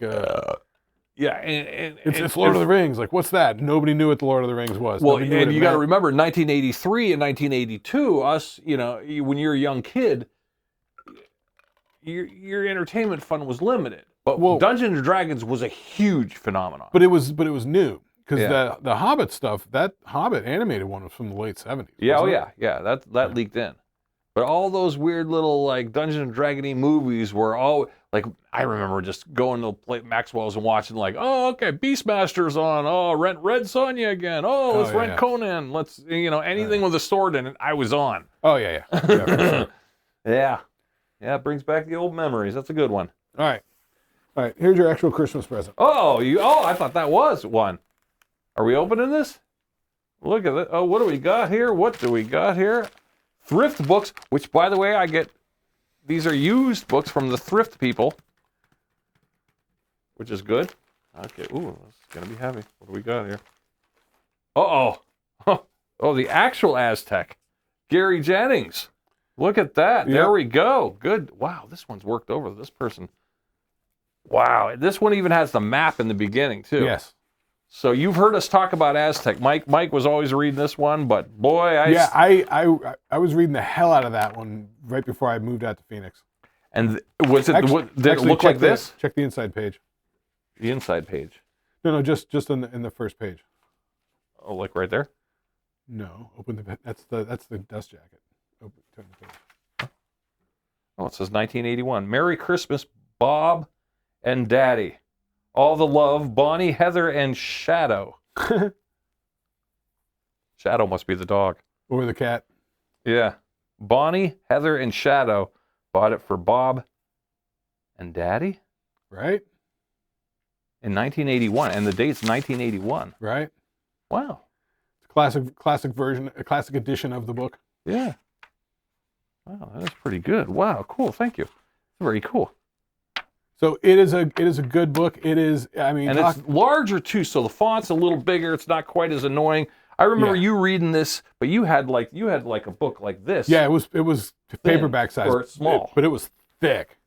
yeah, and it's Lord of the Rings. Like, what's that? Nobody knew what the Lord of the Rings was. Well, and you got to remember, 1983 and 1982, when you're a young kid, your entertainment fund was limited. But Dungeons and Dragons was a huge phenomenon. But it was new because the Hobbit stuff, that Hobbit animated one was from the late 70s. Yeah, that leaked in. But all those weird little like Dungeons and Dragons-y movies were all like, I remember just going to Maxwell's and watching like, oh, okay, Beastmaster's on. Oh, rent Red Sonja again. Oh, let's rent Conan. Let's anything with a sword in it. I was on. Oh yeah. For sure. Yeah, it brings back the old memories. That's a good one. All right. Here's your actual Christmas present. I thought that was one. Are we opening this? Look at it. Oh, what do we got here? Thrift books, which, by the way, these are used books from the thrift people, which is good. Okay, ooh, this is going to be heavy. What do we got here? Uh-oh. Oh, the actual Aztec. Gary Jennings. Look at that. Yep. There we go. Good. Wow, this one's worked over this person. Wow, this one even has the map in the beginning, too. Yes. So you've heard us talk about Aztec. Mike was always reading this one, but boy, I was reading the hell out of that one right before I moved out to Phoenix. And did it look like this? Check the inside page. The inside page. No, just in the first page. Oh, like right there? No, open that's the dust jacket. Turn the page. Oh, it says 1981. Merry Christmas, Bob and Daddy. All the love, Bonnie, Heather, and Shadow. Shadow must be the dog. Or the cat. Yeah. Bonnie, Heather, and Shadow bought it for Bob and Daddy? Right. In 1981. And the date's 1981. Right. Wow. It's a classic version, a classic edition of the book. Yeah. Wow, that's pretty good. Wow, cool. Thank you. Very cool. So it is a good book. It is, and it's larger too, so the font's a little bigger. It's not quite as annoying. I remember you reading this, but you had like a book like this. Yeah, it was paperback size, or small, but it was thick.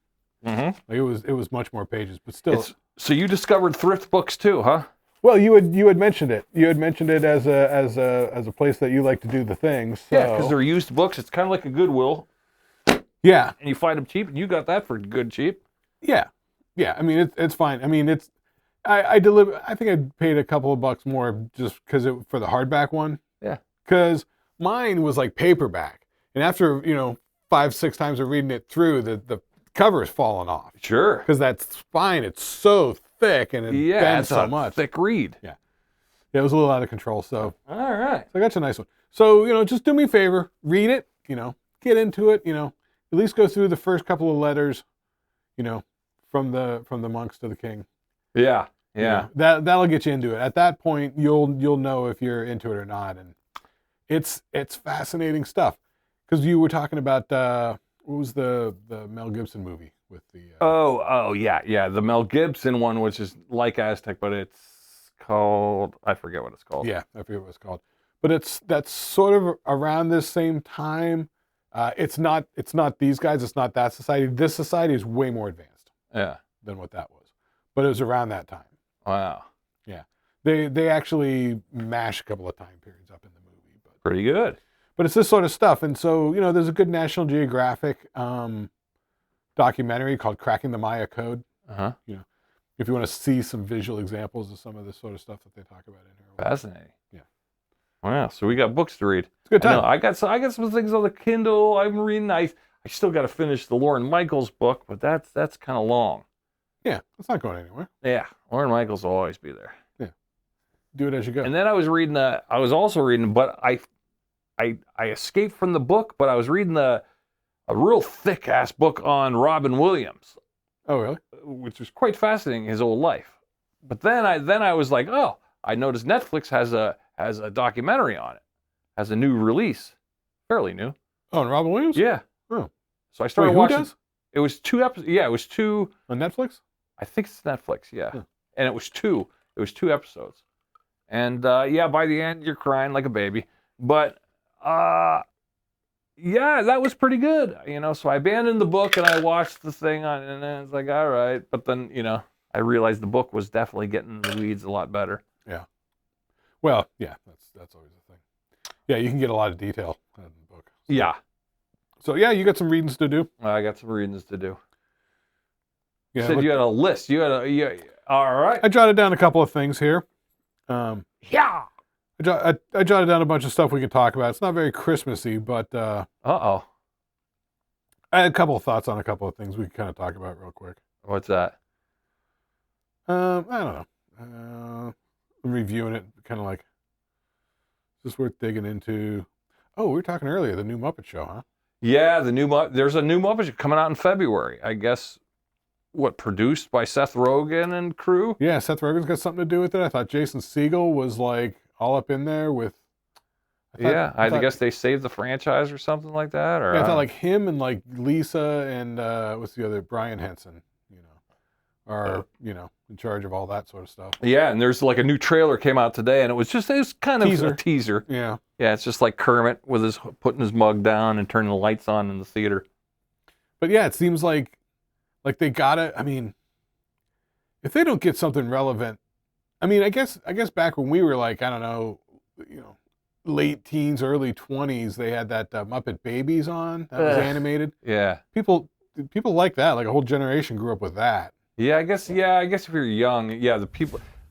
Mm-hmm. Like it was much more pages, but still. So you discovered thrift books too, huh? Well, you had mentioned it. You had mentioned it as a place that you like to do the things. So. Yeah, because they're used books. It's kind of like a Goodwill. Yeah. And you find them cheap, and you got that for good cheap. Yeah. Yeah, I mean it's fine. I mean I think I paid a couple of bucks more just because for the hardback one. Yeah. Because mine was like paperback, and after 5-6 times of reading it through, the cover is falling off. Sure. Because that spine, it's so thick and it bends so much. Thick read. Yeah. Yeah, it was a little out of control. So. All right. So I got you a nice one. So just do me a favor, read it. Get into it. At least go through the first couple of letters. From the monks to the king. Yeah, yeah. That'll get you into it. At that point, you'll know if you're into it or not, and it's fascinating stuff. Because you were talking about what was the Mel Gibson movie with the? Yeah, the Mel Gibson one, which is like Aztec, but it's called, I forget what it's called. Yeah, I forget what it's called. But that's sort of around this same time. It's not these guys. It's not that society. This society is way more advanced. Yeah. Than what that was. But it was around that time. Wow. Yeah. They actually mash a couple of time periods up in the movie. But pretty good. But it's this sort of stuff. And so, there's a good National Geographic documentary called Cracking the Maya Code. Uh-huh. If you want to see some visual examples of some of this sort of stuff that they talk about in here. Fascinating. Yeah. Wow. So we got books to read. It's a good time. I got some things on the Kindle. I'm reading. I still got to finish the Lauren Michaels book, but that's kind of long. Yeah, it's not going anywhere. Yeah, Lauren Michaels will always be there. Yeah. Do it as you go. And then I was also reading, but I escaped from the book, but I was reading a real thick ass book on Robin Williams. Oh, really? Which was quite fascinating, his old life. But then I was like, oh, I noticed Netflix has a documentary on it, has a new release, fairly new. Oh, and Robin Williams? Yeah. Oh. So I started Wait, who watching. does? It was 2 episodes. Yeah, it was 2. On Netflix? I think it's Netflix. Yeah, Hmm. and it was 2. It was 2 episodes, and yeah, by the end you're crying like a baby. But yeah, that was pretty good. So I abandoned the book and I watched the thing on, and then it's like, all right. But then I realized the book was definitely getting in the weeds a lot better. Yeah. Well, yeah, that's always the thing. Yeah, you can get a lot of detail in the book. Yeah. So yeah, you got some readings to do. I got some readings to do. You Yeah, said you had a list. All right. I jotted down a couple of things here. Yeah. I jotted down a bunch of stuff we could talk about. It's not very Christmassy, but Uh-oh. I had a couple of thoughts on a couple of things we could kind of talk about real quick. What's that? I don't know. I'm reviewing it, kind of like, is this worth digging into? Oh, we were talking earlier, the new Muppet Show, huh? Yeah, there's a new Muppet Show coming out in February. I guess, produced by Seth Rogen and crew? Yeah, Seth Rogen's got something to do with it. I thought Jason Segel was like all up in there with. I guess they saved the franchise or something like that. Or yeah, I thought like him and like Lisa and what's the other, Brian Henson, are in charge of all that sort of stuff. Yeah, and there's like a new trailer came out today, and it was kind of Teaser. a teaser. Yeah. Yeah, it's just like Kermit with putting his mug down and turning the lights on in the theater. But yeah, it seems like they gotta. I mean, if they don't get something relevant, I mean, I guess back when we were like, I don't know, late teens, early 20s, they had that Muppet Babies on that was animated. Yeah. People like that. Like a whole generation grew up with that. Yeah, I guess if you're young, yeah,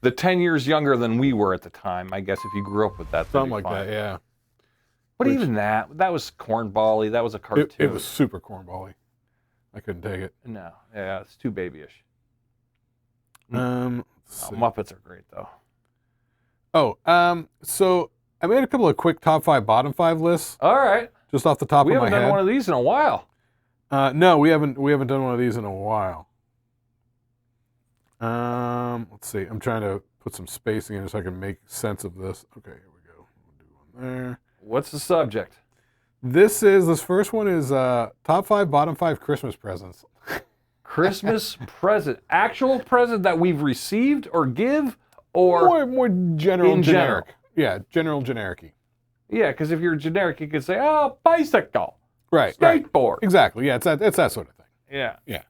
the 10 years younger than we were at the time, I guess if you grew up with that, something like that, yeah. But even that was cornball-y. That was a cartoon. It was super cornball-y. I couldn't take it. No, yeah, it's too babyish. Let's see. Muppets are great though. Oh, so I made a couple of quick top 5, bottom 5 lists. All right. Just off the top of my head. We haven't done one of these in a while. No, we haven't done one of these in a while. Let's see. I'm trying to put some spacing in so I can make sense of this. Okay, here we go. We'll do one there. What's the subject? This first one is top 5, bottom 5 Christmas presents. Christmas present. Actual present that we've received or give, or more general, in generic. Yeah, general, generic-y. Yeah, because if you're generic, you could say, oh, bicycle. Right. Skateboard. Exactly. Yeah, it's that sort of thing. Yeah. Yeah.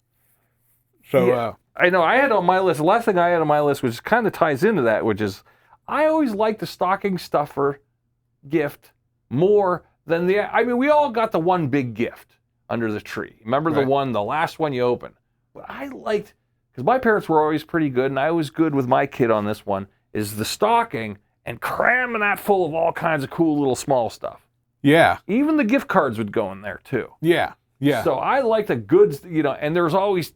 So yeah. I know I had on my list, the last thing I had on my list, which kind of ties into that, which is I always like the stocking stuffer gift more than we all got the one big gift under the tree. Remember the last one you opened? What I liked, because my parents were always pretty good, and I was good with my kid on this one, is the stocking and cramming that full of all kinds of cool little small stuff. Yeah. Even the gift cards would go in there too. Yeah. Yeah. So I like the goods, and there's always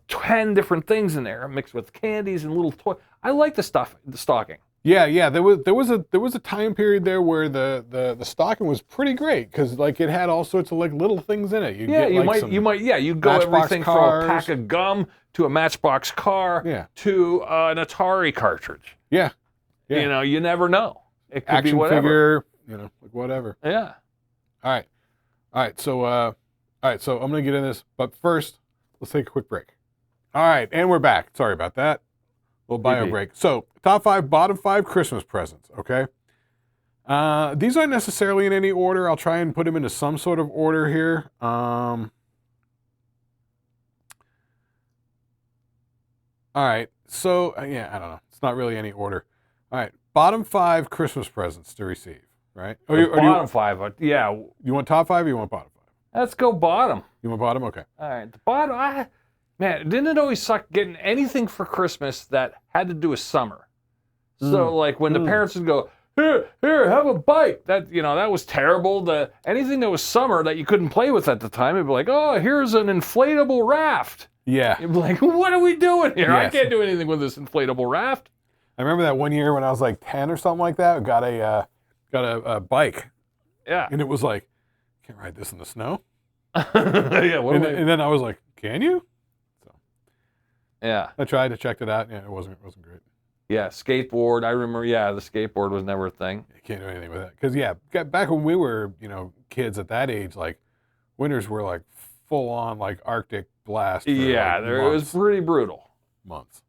10 different things in there mixed with candies and little toys. I like the stocking. Yeah. There was a time period there where the stocking was pretty great because like it had all sorts of like little things in it. You go everything from a pack of gum to a Matchbox car to an Atari cartridge. Yeah. You never know. It could Action be whatever. figure, like whatever. Yeah. All right. So I'm gonna get in this, but first let's take a quick break. All right, and we're back. Sorry about that. Little bio break. So, top 5, bottom 5 Christmas presents, okay? These aren't necessarily in any order. I'll try and put them into some sort of order here. All right, so, I don't know. It's not really any order. All right, bottom 5 Christmas presents to receive, right? Bottom 5, yeah. You want top 5 or you want bottom 5? Let's go bottom. You want bottom? Okay. All right, the bottom, Man, didn't it always suck getting anything for Christmas that had to do with summer? So like when the parents would go, here, have a bike. That that was terrible. Anything that was summer that you couldn't play with at the time, it'd be like, oh, here's an inflatable raft. Yeah. You'd be like, what are we doing here? Yes. I can't do anything with this inflatable raft. I remember that one year when I was like 10 or something like that. I got a bike. Yeah. And it was like, can't ride this in the snow. Yeah. And then I was like, can you? So yeah. I tried to check it out. Yeah, it wasn't great. Yeah. Skateboard. I remember. Yeah, the skateboard was never a thing. You can't do anything with that because back when we were kids at that age, like winters were like full on like Arctic blast. For, yeah, like, it was pretty brutal. Months.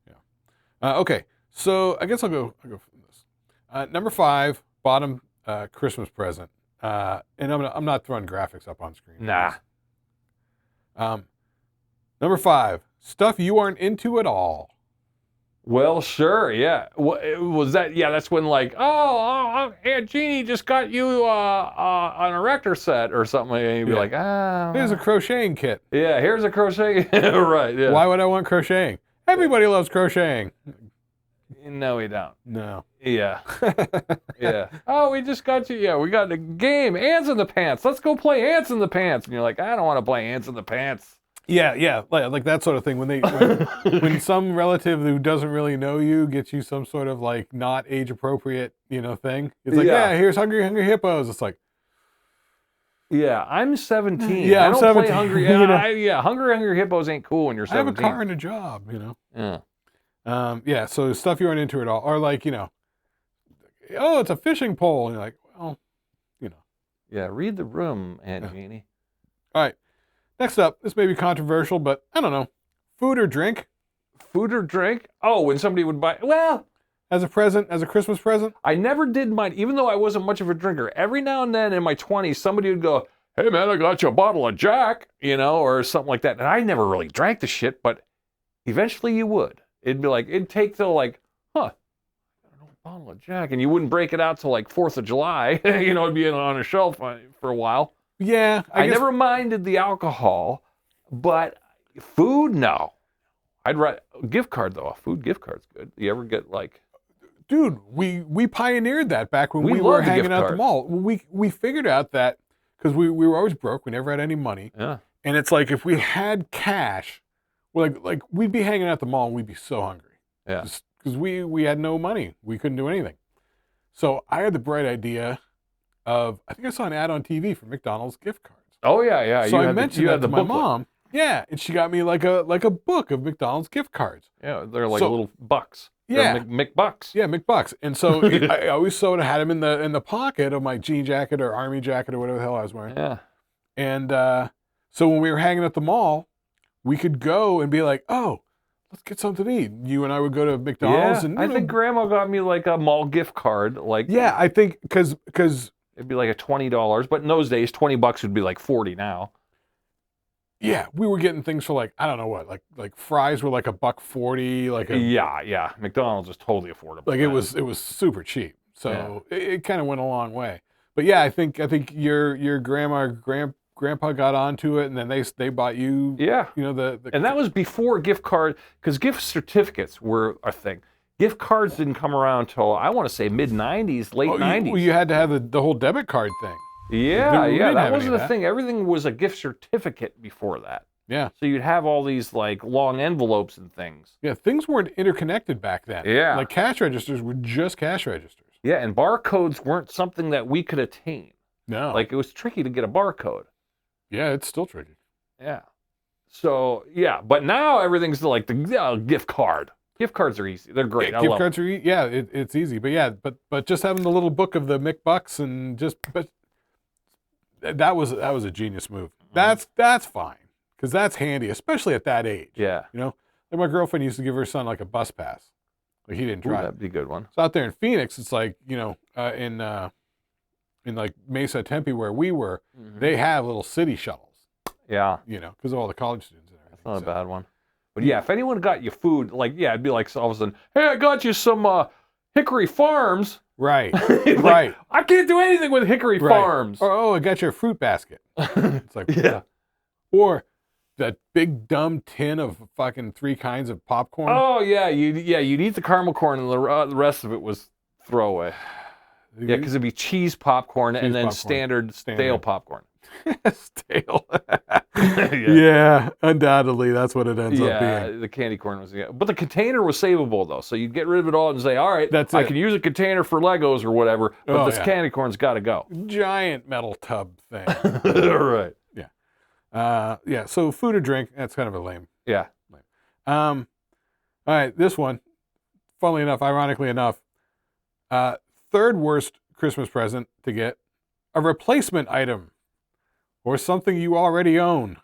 Yeah. Okay, so I guess I'll go from this. Number 5, bottom Christmas present. And I'm not throwing graphics up on screen. Nah. Number 5, stuff you aren't into at all. Well, sure, yeah. Was that? Yeah, that's when like, Aunt Jeannie just got you an erector set or something, and you'd be like, here's a crocheting kit. Yeah, here's a crochet. Right. Yeah. Why would I want crocheting? Everybody loves crocheting. No, we don't. No. Yeah. Yeah. Oh, we just got you. Yeah, we got the game, Ants in the Pants. Let's go play Ants in the Pants. And you're like, I don't want to play Ants in the Pants. Yeah, like that sort of thing. When some relative who doesn't really know you gets you some sort of like not age appropriate, thing. It's like, here's Hungry Hippos. It's like, yeah, I'm 17. Yeah, I I'm don't 17. play Hungry. Hungry Hippos ain't cool when you're 17. I have a car and a job, Yeah. So stuff you aren't into at all, or like, oh, it's a fishing pole, and you're like, well, Yeah, read the room, Aunt Jeannie. All right. Next up, this may be controversial, but I don't know. Food or drink? Food or drink? Oh, when somebody would buy, well, as a present, as a Christmas present? I never did mine, even though I wasn't much of a drinker. Every now and then in my 20s, somebody would go, hey man, I got you a bottle of Jack, or something like that. And I never really drank the shit, but eventually you would. It'd be like, it'd take till like, I got an old bottle of Jack. And you wouldn't break it out till like 4th of July. It'd be on a shelf for a while. Yeah. I never minded the alcohol, but food, no. I'd write a gift card though. A food gift card's good. You ever get like, dude, we pioneered that back when we loved were the hanging gift out at card. the mall. We figured out that because we were always broke, we never had any money. Yeah. And it's like if we had cash, like we'd be hanging out at the mall and we'd be so hungry. Yeah. Because we had no money. We couldn't do anything. So I had the bright idea of, I think I saw an ad on TV for McDonald's gift cards. Oh yeah. So I mentioned that to my booklet. mom. Yeah, and she got me like a book of McDonald's gift cards. Yeah, they're like little bucks. Yeah. They're McBucks. Yeah, McBucks. And so I always sort of had them in the pocket of my jean jacket or army jacket or whatever the hell I was wearing. Yeah. And so when we were hanging at the mall, we could go and be like, oh, let's get something to eat. You and I would go to McDonald's. Yeah, And I think Grandma got me like a mall gift card. Like, yeah, I think because it'd be like a $20, but in those days, $20 would be like 40 now. yeah, we were getting things for like, I don't know what, like fries were like $1.40, like a Yeah. McDonald's was totally affordable. like it was super cheap. So it kind of went a long way. But yeah, I think your grandpa got onto it, and then they bought you. Yeah. The And that was before gift card, because gift certificates were a thing. Gift cards didn't come around till, I want to say, mid-90s, late 90s. You had to have the whole debit card thing. Yeah, We didn't that have wasn't any of a thing. Everything was a gift certificate before that. Yeah. So you'd have all these like long envelopes and things. Yeah, things weren't interconnected back then. Yeah. Like cash registers were just cash registers. Yeah, and barcodes weren't something that we could attain. No. Like, it was tricky to get a barcode. Yeah, it's still tricky. Yeah. So, yeah, but now everything's like the gift card. Gift cards are easy. They're great. Gift cards are it's easy. But yeah, but just having the little book of the McBucks and but that was a genius move. Mm-hmm. That's fine. Because that's handy, especially at that age. Yeah. Like my girlfriend used to give her son like a bus pass. Like he didn't Ooh, drive. that'd be a good one. So out there in Phoenix, it's like, in like Mesa, Tempe, where we were, they have little city shuttles. Yeah. Because of all the college students and everything. That's not a bad one. But yeah, if anyone got you food, like, yeah, it'd be like all of a sudden, hey, I got you some Hickory Farms. Right. Like, right. I can't do anything with Hickory Farms. Or, I got your fruit basket. It's like, Yeah. Or that big dumb tin of fucking 3 kinds of popcorn. Oh yeah, you'd eat the caramel corn, and the rest of it was throwaway. Yeah, because it'd be cheese popcorn and then popcorn. standard stale popcorn. Stale. Yeah, undoubtedly that's what it ends up being. Yeah, the candy corn was. Yeah, but the container was savable though, so you'd get rid of it all and say, "All right, I can use a container for Legos or whatever, but this candy corn's got to go." Giant metal tub thing. Right. Yeah. Yeah. So food or drink, that's kind of a lame. Yeah. Lame. All right, this one, funnily enough, ironically enough, third worst Christmas present to get: a replacement item. Or something you already own.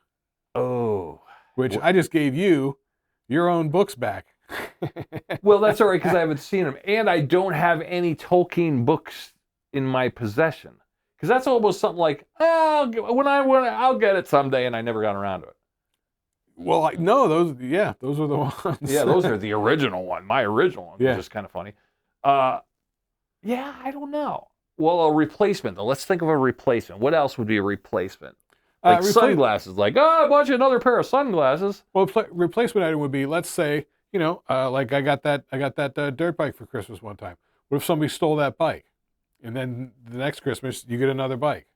Oh. Which I just gave you your own books back. Well, that's all right because I haven't seen them. And I don't have any Tolkien books in my possession. Because that's almost something like, I'll get it someday, and I never got around to it. Well, no, those were the ones. Yeah, those are the original one. My original one, which is kind of funny. Yeah, I don't know. Well, a replacement, though. Let's think of a replacement. What else would be a replacement? Like sunglasses. Like, I bought you another pair of sunglasses. Well, replacement item would be, let's say, like I got that dirt bike for Christmas one time. What if somebody stole that bike? And then the next Christmas, you get another bike.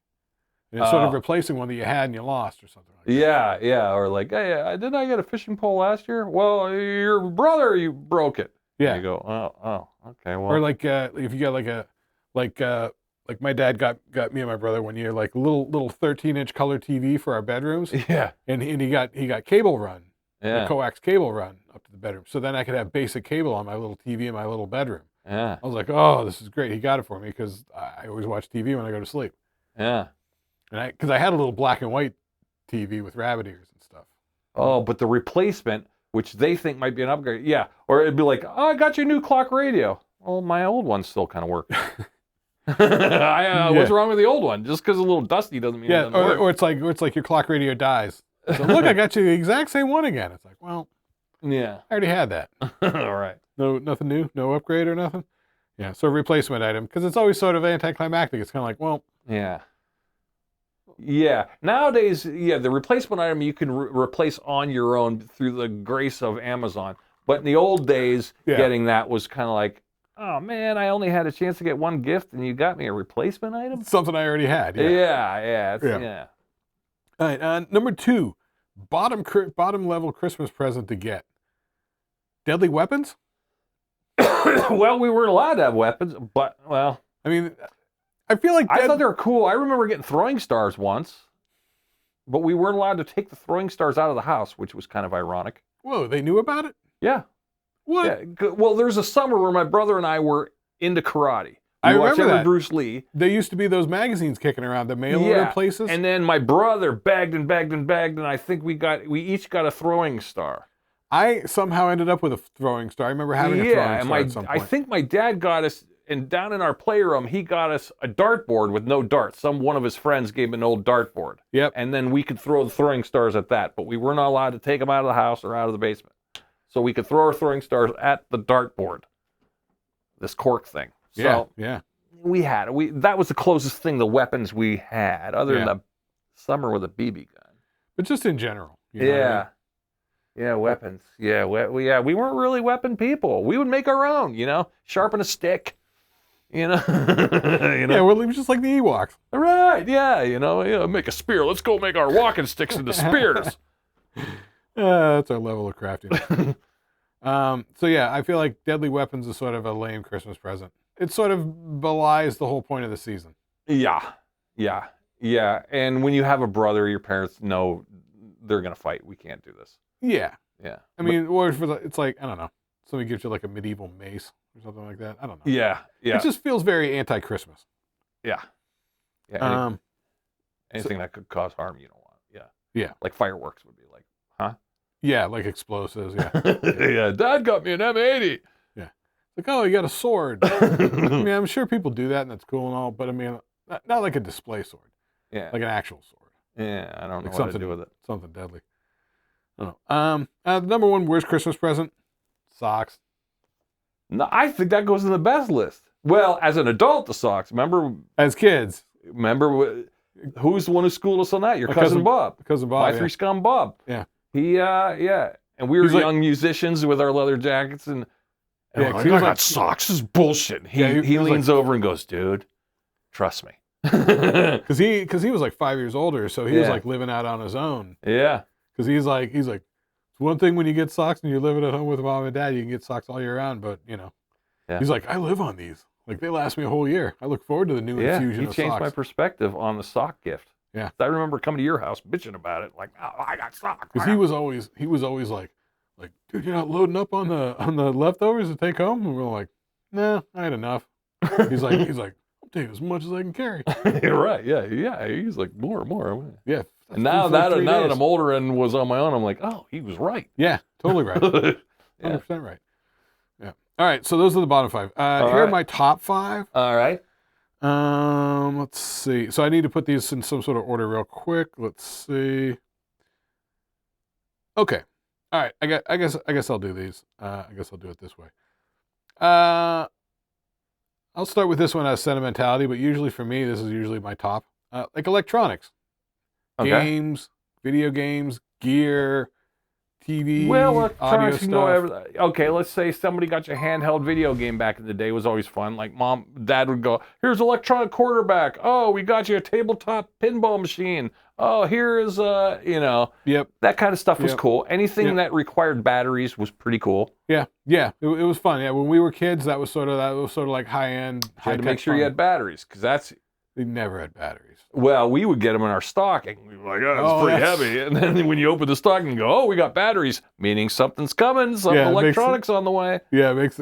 And it's sort of replacing one that you had and you lost or something like that. Yeah. Or like, hey, didn't I get a fishing pole last year? Well, your brother, you broke it. Yeah. And you go, oh, okay, well. Or like if you got like my dad got me and my brother one year like little 13-inch color TV for our bedrooms. Yeah. And he got cable run. Yeah. The coax cable run up to the bedroom. So then I could have basic cable on my little TV in my little bedroom. Yeah. I was like, oh, this is great. He got it for me because I always watch TV when I go to sleep. Yeah. And because I had a little black and white TV with rabbit ears and stuff. Oh, but the replacement, which they think might be an upgrade. Yeah. Or it'd be like, I got you a new clock radio. Well, my old one still kind of works. What's wrong with the old one? Just because a little dusty doesn't mean it doesn't work. Or it's like your clock radio dies. So look, I got you the exact same one again. It's like, well, yeah, I already had that. All right. No, nothing new, no upgrade or nothing. Yeah, so replacement item because it's always sort of anticlimactic. It's kind of like, well, yeah. Nowadays, the replacement item you can replace on your own through the grace of Amazon. But in the old days, getting that was kind of like, oh man, I only had a chance to get one gift, and you got me a replacement item. Something I already had. Yeah. All right, number 2, bottom level Christmas present to get: deadly weapons. Well, we weren't allowed to have weapons, but I mean, I feel like I thought they were cool. I remember getting throwing stars once, but we weren't allowed to take the throwing stars out of the house, which was kind of ironic. Whoa, they knew about it? Yeah. What? Yeah. Well, there's a summer where my brother and I were into karate. I remember that. Bruce Lee. There used to be those magazines kicking around, the mail order places. And then my brother begged, and I think we each got a throwing star. I somehow ended up with a throwing star. I remember having a throwing star at some point. I think my dad got us, and down in our playroom, he got us a dartboard with no darts. One of his friends gave him an old dartboard. Yep. And then we could throw the throwing stars at that, but we were not allowed to take them out of the house or out of the basement. So we could throw our throwing stars at the dartboard, this cork thing. So that was the closest thing to weapons we had, other than the summer with a BB gun. But just in general. Yeah, weapons. Yeah, we weren't really weapon people. We would make our own, sharpen a stick, Yeah, we're just like the Ewoks. Right, make a spear. Let's go make our walking sticks into spears. That's our level of craftiness. So I feel like deadly weapons is sort of a lame Christmas present. It sort of belies the whole point of the season. Yeah. And when you have a brother, your parents know they're going to fight. We can't do this. Yeah. I mean, it's like, I don't know, somebody gives you like a medieval mace or something like that. I don't know. Yeah. It just feels very anti-Christmas. Yeah. Anything that could cause harm, you don't want. Yeah. Like fireworks would be like, huh? Yeah, like explosives. Yeah. Yeah. Dad got me an M80. Yeah. Like, oh, you got a sword. I mean, I'm sure people do that and that's cool and all, but I mean, not like a display sword. Yeah. Like an actual sword. Yeah, I don't know what to do with it. Something deadly. I don't know. The number 1 worst Christmas present: socks. No, I think that goes in the best list. Well, as an adult, the socks. Remember? As kids. Remember Who's the one who schooled us on that? Your cousin Bob. Cousin Bob. My yeah. Three Scum Bob. Yeah. He, yeah. And we were He's like- young musicians with our leather jackets and Yeah, I'm 'cause like, he was I got like- socks. This is bullshit. He he was leans over and goes, dude, trust me. Because he was like 5 years older, so he was Yeah. like living out on his own. Yeah. Because he's like, it's one thing when you get socks and you're living at home with mom and dad, you can get socks all year round. But Yeah. he's like, I live on these. Like they last me a whole year. I look forward to the new infusion He of changed socks. my perspective on the sock gift. Yeah. I remember coming to your house bitching about it. Like, oh, I got socks. Because he was always like, dude, you're not loading up on the leftovers to take home. And we're like, nah, I had enough. He's like, I'll take as much as I can carry. You're right. Yeah. He's like, more. Yeah. And now that I'm older and was on my own, I'm like, oh, he was right. Yeah, totally right. 100% right. Yeah. All right. So those are the bottom 5. Here are my top 5. All right. Let's see. So I need to put these in some sort of order real quick. Let's see. Okay. All right. I guess I'll do these. I guess I'll do it this way. I'll start with this one as sentimentality, but usually for me, this is usually my top. Like electronics, games, video games, gear, TV, Well, audio electronics stuff. can go okay, let's say somebody got you a handheld video game back in the day. It was always fun. Like dad would go, here's electronic quarterback. Oh, we got you a tabletop pinball machine. Oh, here is Yep. that kind of stuff was Yep. cool. Anything Yep. that required batteries was pretty cool. Yeah. It was fun. Yeah, when we were kids, that was sort of like high end. You had to make sure you had batteries because We never had batteries. well, we would get them in our stocking. We were like, oh, it's pretty heavy. And then when you open the stocking, you go, oh, we got batteries, meaning something's coming, some electronics on the way. Yeah, it makes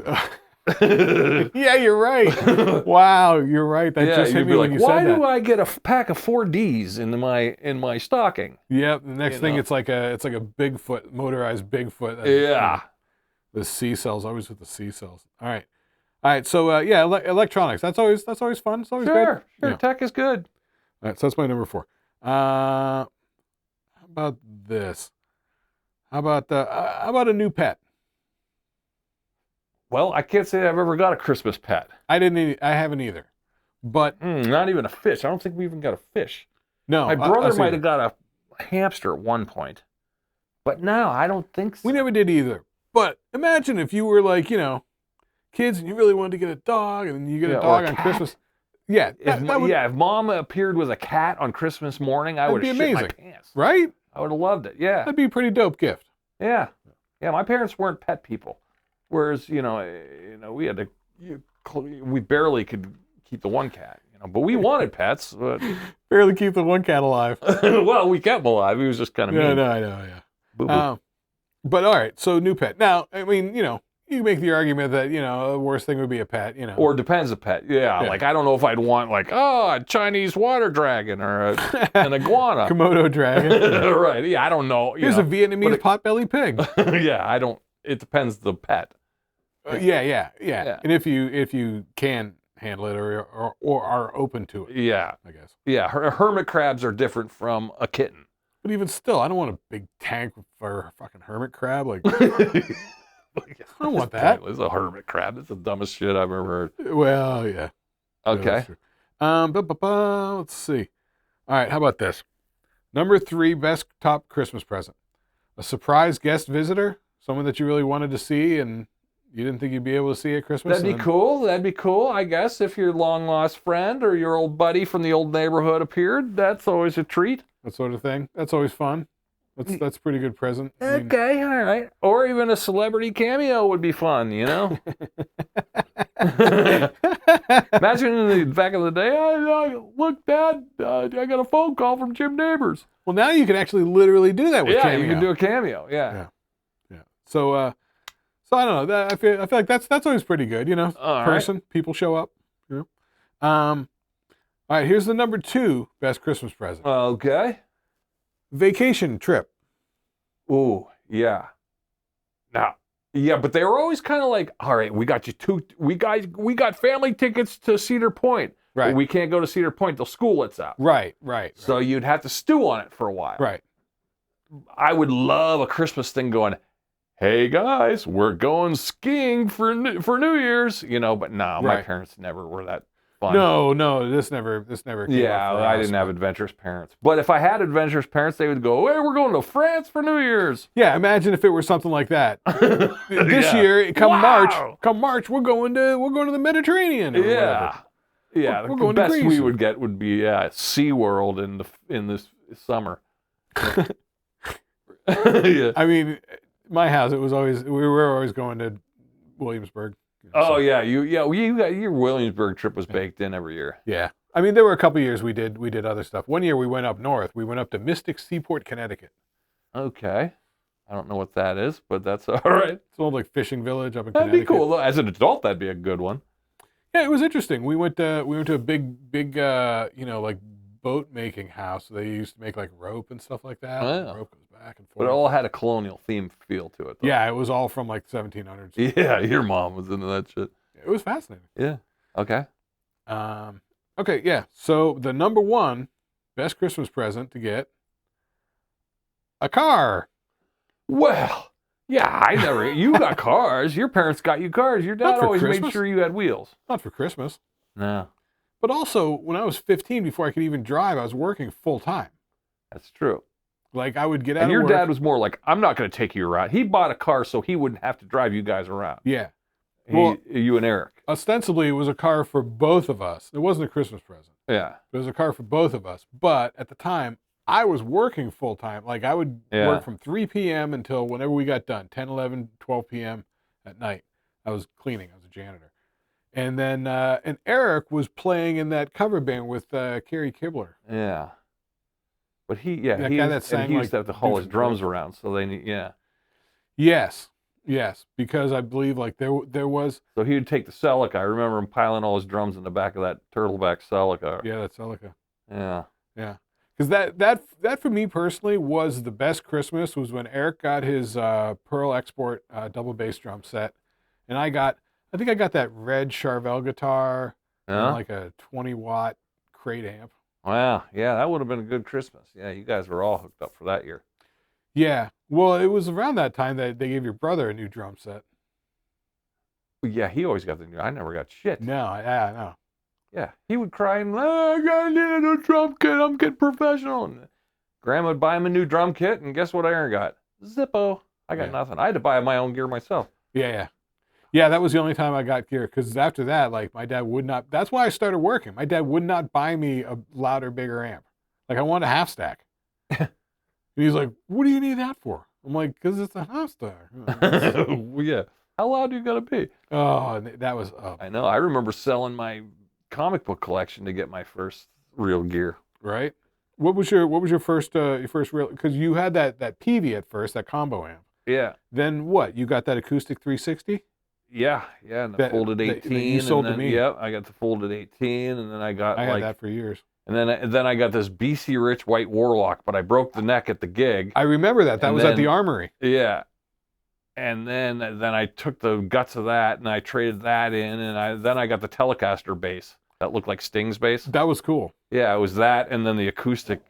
yeah, you're right. Wow, you're right. That just hit me when you said that. Why do I get a pack of 4Ds in my stocking? Yep. The next thing, it's like a Bigfoot, motorized Bigfoot. Yeah. The C cells, always with the C cells. All right. So electronics. That's always fun. It's always good. Sure. Yeah. Tech is good. All right. So that's my number 4. How about this? How about a new pet? Well, I can't say I've ever got a Christmas pet. I haven't either. But Not even a fish. I don't think we even got a fish. no, My brother might have got a hamster at one point. But no, I don't think so. We never did either. But imagine if you were like, kids and you really wanted to get a dog and you get a dog on Christmas. Yeah. If mom appeared with a cat on Christmas morning, I would have shit my pants. Right? I would have loved it. Yeah. That'd be a pretty dope gift. Yeah. Yeah, my parents weren't pet people. Whereas, we had to, we barely could keep the one cat, but we wanted pets. But Barely keep the one cat alive. well, we kept him alive. He was just kind of mean. No, I know, yeah. Boo-boo. But all right, so new pet. Now, I mean, you make the argument that, the worst thing would be a pet, Or depends a pet. Yeah, like I don't know if I'd want a Chinese water dragon or an iguana. Komodo dragon. Right. Yeah, I don't know. Here's a Vietnamese potbelly pig. Yeah, I don't. It depends the pet. Yeah. And if you can handle it or are open to it. Yeah. I guess. Yeah, hermit crabs are different from a kitten. But even still, I don't want a big tank for a fucking hermit crab. Like, I don't want that. It's a hermit crab. It's the dumbest shit I've ever heard. Well, yeah. Okay. Let's see. All right, how about this? Number 3 best top Christmas present. A surprise guest visitor, someone that you really wanted to see and you didn't think you'd be able to see at Christmas. That'd be cool. That'd be cool, I guess, if your long lost friend or your old buddy from the old neighborhood appeared. That's always a treat. That sort of thing. That's always fun. That's a pretty good present. Okay, all right. Or even a celebrity cameo would be fun, Imagine in the back of the day, look, Dad, I got a phone call from Jim Neighbors. Well, now you can actually literally do that with cameo. Yeah, you can do a cameo. Yeah. So I don't know. I feel like that's always pretty good. All people show up. All right, here's the number 2 best Christmas present. Okay. Vacation trip. Ooh, yeah. Now, yeah, but they were always kind of like, all right, we got you we got family tickets to Cedar Point. Right. But we can't go to Cedar Point till school lets out. Right. So you'd have to stew on it for a while. Right. I would love a Christmas thing going, hey guys, we're going skiing for New Year's, but no, my parents never were that. fun. No, this never came Yeah, up for I us, didn't have but- adventurous parents. But if I had adventurous parents, they would go, "Hey, we're going to France for New Year's." Yeah, imagine if it were something like that. This Yeah. year, come Wow. March, we're going to the Mediterranean or whatever. Yeah. We're The going to best we Greece. would get would be SeaWorld in this summer. Yeah. I mean, my house, we were always going to Williamsburg. Oh yeah, you got your Williamsburg trip was baked in every year. Yeah. I mean, there were a couple years we did other stuff. One year we went up north. We went up to Mystic Seaport, Connecticut. Okay. I don't know what that is, but that's all right. It's an old like fishing village up in That'd Connecticut. be cool. As an adult, that'd be a good one. Yeah, it was interesting. We went to a big like boat making house. They used to make like rope and stuff like that. Oh, And yeah. the rope goes back and But forth. it all had a colonial theme feel to it. Though. Yeah, it was all from like 1700s. Yeah, your mom was into that shit. It was fascinating. Yeah. Okay. Okay, yeah. So the number one best Christmas present to get, a car. Well, yeah, you got cars. Your parents got you cars. Your Not dad for always made Christmas. sure you had wheels. Not for Christmas. No, But also, when I was 15, before I could even drive, I was working full time. that's true. Like, I would get out And of your work. dad was more like, I'm not going to take you around. He bought a car so he wouldn't have to drive you guys around. Yeah. Well- You and Eric. Ostensibly, it was a car for both of us. It wasn't a Christmas present. Yeah. It was a car for both of us. But at the time, I was working full time. Like, I would Yeah. work from 3 p.m. until whenever we got done, 10, 11, 12 p.m. at night. I was cleaning. I was a janitor. And then, and Eric was playing in that cover band with Carrie Kibler. Yeah. But he That guy that sang, he used like, to have to haul his Deuce drums around, so they need, yeah. Yes, because I believe like there was, So he would take the Celica. I remember him piling all his drums in the back of that turtleback Celica. yeah, that's Celica. Yeah. Yeah. Because that for me personally was the best Christmas, was when Eric got his Pearl Export double bass drum set. And I think I got that red Charvel guitar and Yeah. like a 20-watt crate amp. Wow. Yeah, that would have been a good Christmas. Yeah, you guys were all hooked up for that year. Yeah. Well, it was around that time that they gave your brother a new drum set. Yeah, he always got the new. I never got shit. No, yeah, no. Yeah, he would cry and, I need a new drum kit. I'm getting professional. And Grandma would buy him a new drum kit, and guess what Aaron got? Zippo. I got Yeah. nothing. I had to buy my own gear myself. Yeah, that was the only time I got gear, because after that, like, my dad would not, that's why I started working. My dad would not buy me a louder, bigger amp. Like, I wanted a half stack. And he's like, what do you need that for? I'm like, because it's a half stack. Well, yeah. How loud you gotta be? Oh, and that was, I know. I remember selling my comic book collection to get my first real gear. right? What was your first real, because you had that Peavey at first, that combo amp. Yeah. Then what? You got that acoustic 360? Yeah, and the That- folded that 18. you sold and to then, me. Yep, I got the folded 18, and then I got I had like, that for years. and then I got this BC Rich White Warlock, but I broke the neck at the gig. I remember that. That And was at the then- Armory. Yeah. And then I took the guts of that and I traded that in, and then I got the Telecaster bass that looked like Sting's bass. That was cool. Yeah, it was that, and then the acoustic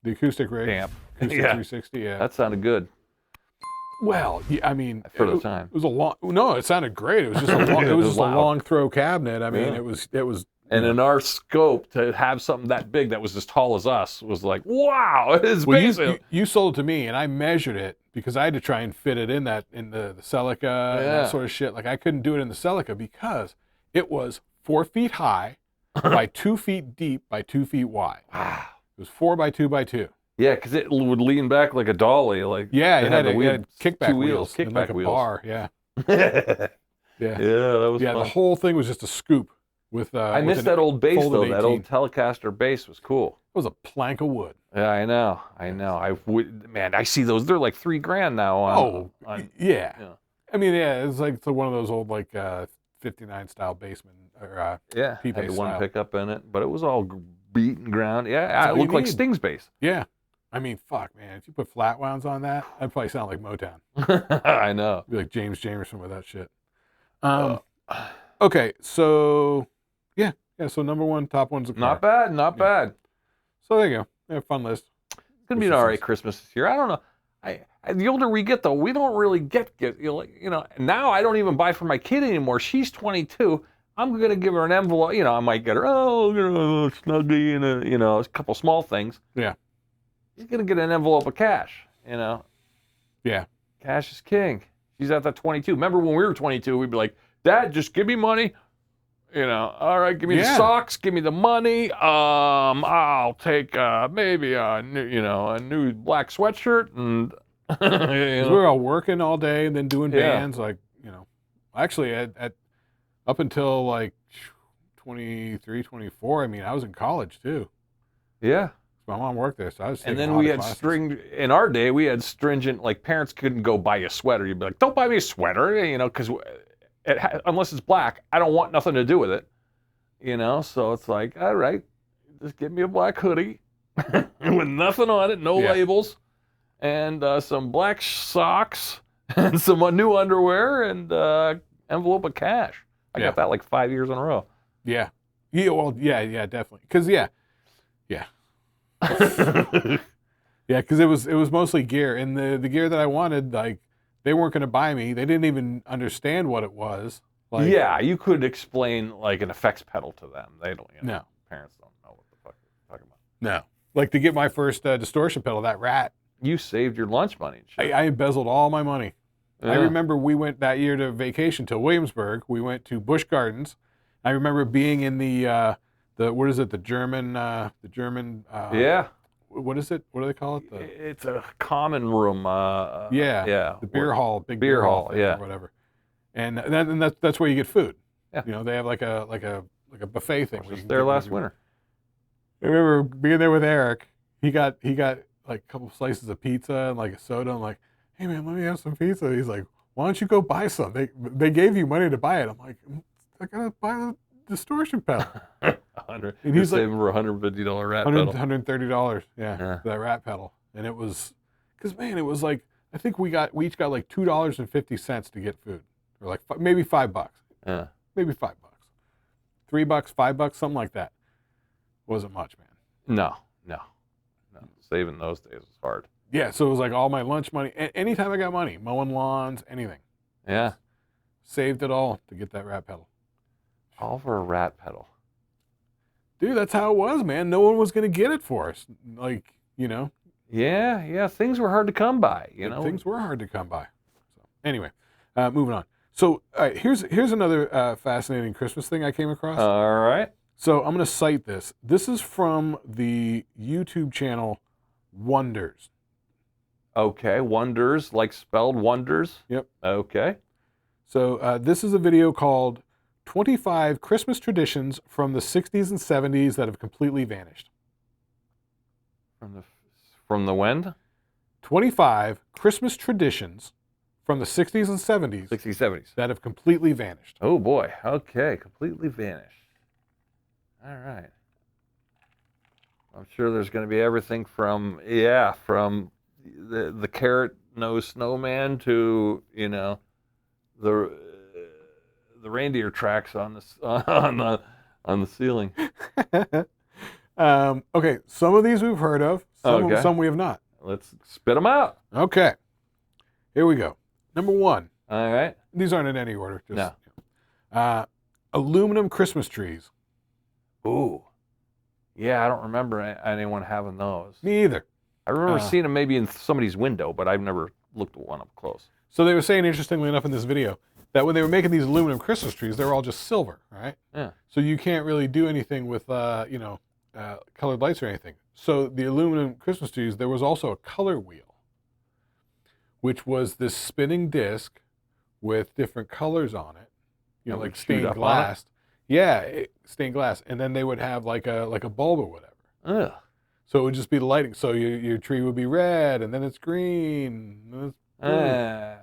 The acoustic rig. amp. Acoustic Yeah. 360, yeah. That sounded good Well, yeah, I mean, for the it time. was a long. No, it sounded great. It was just a long. It It was was just a loud. long throw cabinet. I mean, Yeah. it was. And in our scope, to have something that big that was as tall as us was like, wow, it is Well, basic. you sold it to me, and I measured it because I had to try and fit it in the Celica and Yeah. that sort of shit. Like, I couldn't do it in the Celica because it was 4 feet high by 2 feet deep by 2 feet wide. Wow. It was 4 by 2 by 2. Yeah, because it would lean back like a dolly. Like Yeah, it had, the it had kickback two wheels, and like kickback a wheels. bar. Yeah, yeah, yeah, that was yeah. fun. The whole thing was just a scoop with. I with missed an- that old bass though. folded That 18. old Telecaster bass was cool. It was a plank of wood. Yeah, I know. Man, I see those. They're like $3,000 now. Yeah. yeah. I mean, yeah, it's like one of those old like 59 style basement or Yeah, P-bass had one style. pickup in it, but it was all beat and ground. Yeah, all it you looked like need. Sting's bass. yeah. I mean, fuck, man. If you put flat wounds on that, that'd probably sound like Motown. I know. It'd be like James Jamerson with that shit. Okay, so yeah. So number one, top one's a car. Not bad, not bad. So there you go. Yeah, fun list. It's gonna be an all right Christmas this year. I don't know. The older we get, though, we don't really get. Now I don't even buy for my kid anymore. She's 22. I'm gonna give her an envelope. You know, I might get her, oh, you know, a Snuggie and a couple small things. Yeah. She's gonna get an envelope of cash. You know. Yeah. Cash is king. She's at that 22. Remember when we were 22? We'd be like, Dad, just give me money. You know, all right, give me the socks, give me the money. I'll take maybe a new black sweatshirt and. We were all working all day and then doing bands, like, you know. Actually, at up until like 23, 24, I mean, I was in college too. Yeah. My mom worked there, so I was taking And then a lot we of had classes. in our day, we had stringent, like parents couldn't go buy you a sweater. You'd be like, don't buy me a sweater, you know, because unless it's black, I don't want nothing to do with it. You know, so it's like, all right, just give me a black hoodie with nothing on it, no labels, and some black socks and some new underwear and envelope of cash. I got that like 5 years in a row. Yeah. Yeah, well, yeah, definitely. Because, yeah. Yeah, because it was mostly gear. And the gear that I wanted, like, they weren't going to buy me. They didn't even understand what it was. Like, yeah, you could explain like an effects pedal to them. They don't. You know, no. Parents don't know what the fuck you're talking about. No. Like to get my first distortion pedal, that Rat. You saved your lunch money. And shit. I embezzled all my money. Yeah. I remember we went that year to vacation to Williamsburg. We went to Busch Gardens. I remember being in the what is it? The German. Yeah. What is it? What do they call it? It's a common room. Yeah. The beer hall, big beer hall, thing, or whatever. And that's where you get food. Yeah. You know, they have like a buffet thing. I was there last winter. I remember being there with Eric. He got like a couple slices of pizza and like a soda. I'm like, hey man, let me have some pizza. He's like, why don't you go buy some? They gave you money to buy it. I'm like, I gotta buy the distortion pedal. And he's saving for $150 Rat pedal. $130, yeah, that Rat pedal. And it was, because man, it was like, I think we each got like $2.50 to get food, or like maybe $5. Yeah, maybe $5, $3, $5, something like that. Wasn't much, man. No. Saving those days was hard. Yeah, so it was like all my lunch money. Anytime I got money, mowing lawns, anything. Yeah. Saved it all to get that Rat pedal. All for a Rat pedal. Dude, that's how it was, man. No one was going to get it for us. Like, you know. Yeah. Things were hard to come by, you know. Things were hard to come by. So, anyway, moving on. So, all right, here's another fascinating Christmas thing I came across. All right. So, I'm going to cite this. This is from the YouTube channel Wonders. Okay, Wonders, like spelled Wonders? Yep. Okay. So, this is a video called 25 Christmas Traditions from the 60s and 70s that have completely vanished. From the when? 25 Christmas traditions from the 60s and 70s. 60s, 70s. That have completely vanished. Oh boy. Okay, completely vanished. All right. I'm sure there's going to be everything from the carrot nose snowman to, you know, the reindeer tracks on the ceiling. Okay, some of these we've heard of, some we have not. Let's spit them out. Okay, here we go. Number 1. All right. These aren't in any order. Just, No. Aluminum Christmas trees. Ooh. Yeah, I don't remember anyone having those. Me either. I remember seeing them maybe in somebody's window, but I've never looked at one up close. So they were saying, interestingly enough, in this video, that when they were making these aluminum Christmas trees, they were all just silver, right? Yeah. So you can't really do anything with, colored lights or anything. So the aluminum Christmas trees, there was also a color wheel, which was this spinning disc with different colors on it, you know, like stained glass. Yeah, stained glass, and then they would have like a bulb or whatever. Ugh. So it would just be the lighting. So your tree would be red, and then it's green. And it's blue.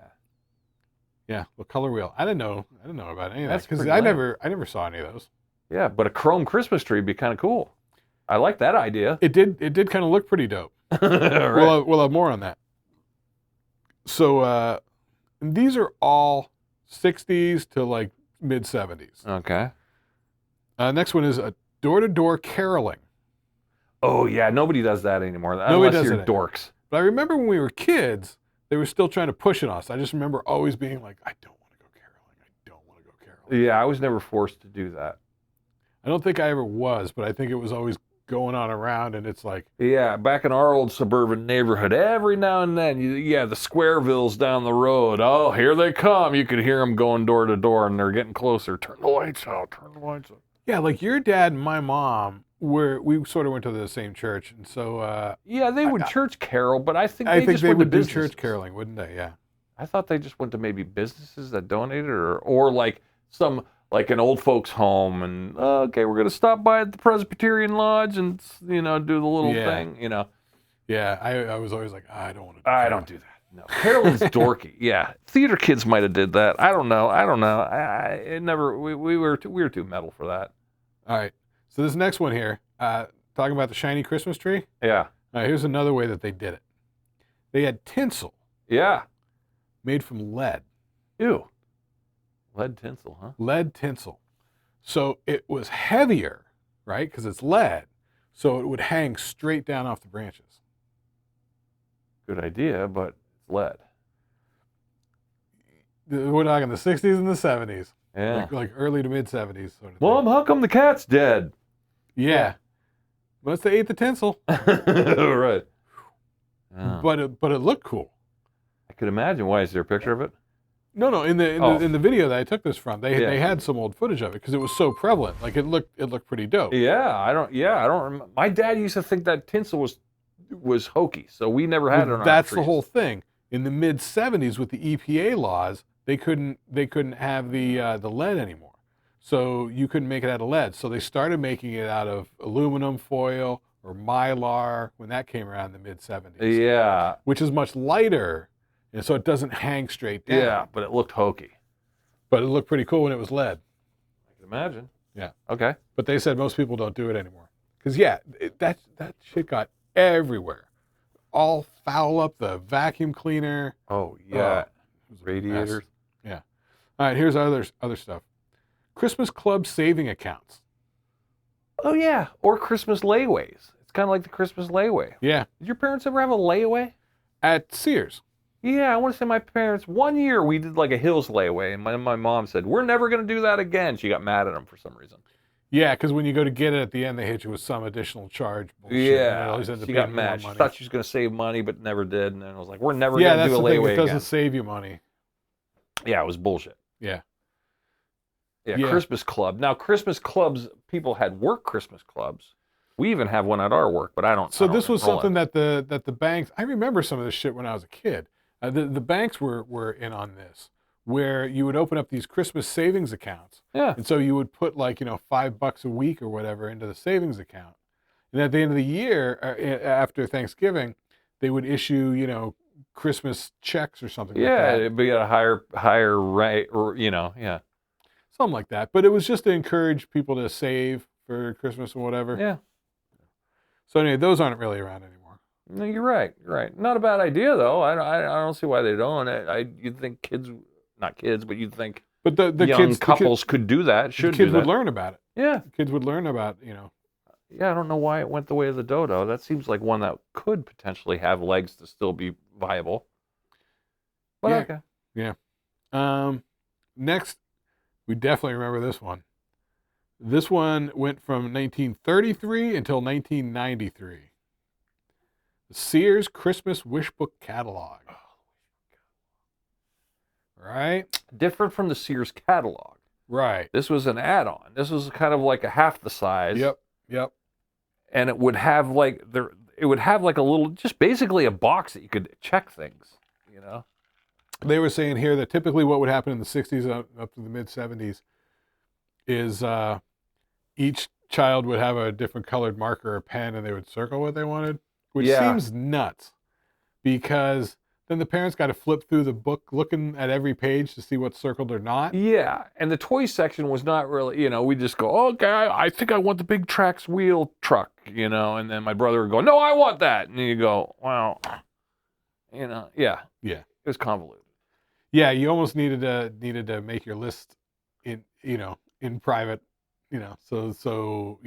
Yeah, the color wheel. I didn't know about any of that because I never saw any of those. Yeah, but a chrome Christmas tree would be kind of cool. I like that idea. It did kind of look pretty dope. Right. We'll have more on that. So these are all 60s to like mid 70s. Okay. Next one is a door-to-door caroling. Oh yeah, nobody does that anymore. Nobody unless does you're it dorks. But I remember when we were kids, they were still trying to push it on us. I just remember always being like, I don't want to go caroling. I don't want to go caroling. Yeah, I was never forced to do that. I don't think I ever was, but I think it was always going on around, and it's like, Yeah, back in our old suburban neighborhood, every now and then, the Squarevilles down the road. Oh, here they come. You could hear them going door to door, and they're getting closer. Turn the lights out. Turn the lights out. yeah, like your dad and my mom we sort of went to the same church, and so Yeah, they would church carol, but I think I they think just they went would to do businesses. church caroling, wouldn't they? Yeah. I thought they just went to maybe businesses that donated, or like some like an old folks home, and okay, we're gonna stop by at the Presbyterian Lodge and do the little thing, Yeah, I was always like, I don't want to. I don't do that. No, caroling's dorky. Yeah, theater kids might have did that. I don't know. It never. We were too metal for that. All right. So this next one here, talking about the shiny Christmas tree. Yeah. All right, here's another way that they did it. They had tinsel Yeah. made from lead. Ew. Lead tinsel, huh? Lead tinsel. So it was heavier, right? Because it's lead. So it would hang straight down off the branches. Good idea, but it's lead. We're talking the 60s and the 70s. Yeah. Like early to mid 70s sort of Mom, how come the cat's dead? thing. Yeah. Must have ate the tinsel. Right. Yeah. But it looked cool. I could imagine. Why is there a picture of it? No. In the video that I took this from, they had some old footage of it because it was so prevalent. Like it looked pretty dope. Yeah, I don't remember. My dad used to think that tinsel was hokey, so we never had it on our That's trees. the whole thing. In the mid 70s, with the EPA laws, they couldn't have the lead anymore. So you couldn't make it out of lead. So they started making it out of aluminum foil or mylar when that came around in the mid 70s. Yeah. Which is much lighter, and so it doesn't hang straight down. Yeah, but it looked hokey. But it looked pretty cool when it was lead. I can imagine. Yeah. Okay. But they said most people don't do it anymore. Because, that shit got everywhere. All foul up the vacuum cleaner. Oh, yeah. It was a Radiators. mess. Yeah. All right, here's other stuff. Christmas club saving accounts. Oh, yeah. Or Christmas layaways. It's kind of like the Christmas layaway. Yeah. Did your parents ever have a layaway? At Sears. Yeah, I want to say my parents, one year we did like a Hills layaway, and my mom said, we're never going to do that again. She got mad at them for some reason. Yeah, because when you go to get it at the end, they hit you with some additional charge. Bullshit, Yeah, she got mad. She thought she was going to save money, but never did. And then I was like, we're never going to do a layaway again. It doesn't again. save you money. Yeah, it was bullshit. Yeah. Yeah, Christmas club. Now, Christmas clubs, people had work Christmas clubs. We even have one at our work, but I don't. So this was something that the banks. I remember some of this shit when I was a kid. The banks were in on this, where you would open up these Christmas savings accounts. Yeah. And so you would put like $5 a week or whatever into the savings account, and at the end of the year, after Thanksgiving, they would issue Christmas checks or something. Yeah, like that. it'd be at a higher rate, or yeah. Something like that. But it was just to encourage people to save for Christmas or whatever. Yeah. So anyway, those aren't really around anymore. No, you're right. You're right. Not a bad idea though. I don't see why they don't. You'd think not kids, but you'd think. But the young couples could do that. Should the kids do that. would learn about it. Yeah. The kids would learn about Yeah, I don't know why it went the way of the dodo. That seems like one that could potentially have legs to still be viable. But okay. Yeah. Next, we definitely remember this one. This one went from 1933 until 1993. The Sears Christmas Wish Book Catalog. Right? Different from the Sears catalog. Right. This was an add-on. This was kind of like a half the size. Yep. And it would have like a little, just basically a box that you could check things, They were saying here that typically what would happen in the 60s up to the mid 70s is each child would have a different colored marker or pen, and they would circle what they wanted, which seems nuts because then the parents got to flip through the book looking at every page to see what's circled or not. Yeah, and the toy section was not really, we just go, okay, I think I want the big Trax wheel truck, and then my brother would go, no, I want that. And you go, well, yeah. Yeah. It was convoluted. Yeah, you almost needed to make your list in private, so.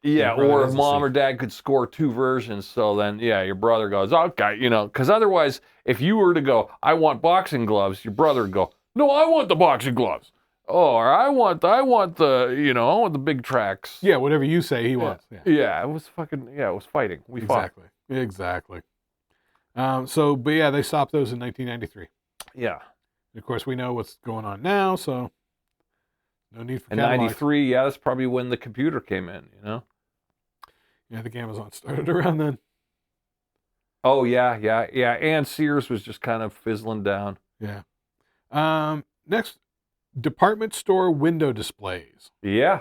Yeah, or if mom or dad could score two versions, so then your brother goes, okay, because otherwise, if you were to go, I want boxing gloves, your brother would go, no, I want the boxing gloves. or I want the big tracks. Yeah, whatever you say, he wants. Yeah. Yeah, it was it was fighting. We fought. Exactly. But yeah, they stopped those in 1993. Yeah. And of course, we know what's going on now, so no need for In catalogs. 93, yeah, that's probably when the computer came in, Yeah, I think Amazon started around then. Oh, yeah. And Sears was just kind of fizzling down. Yeah. Next, department store window displays. Yeah.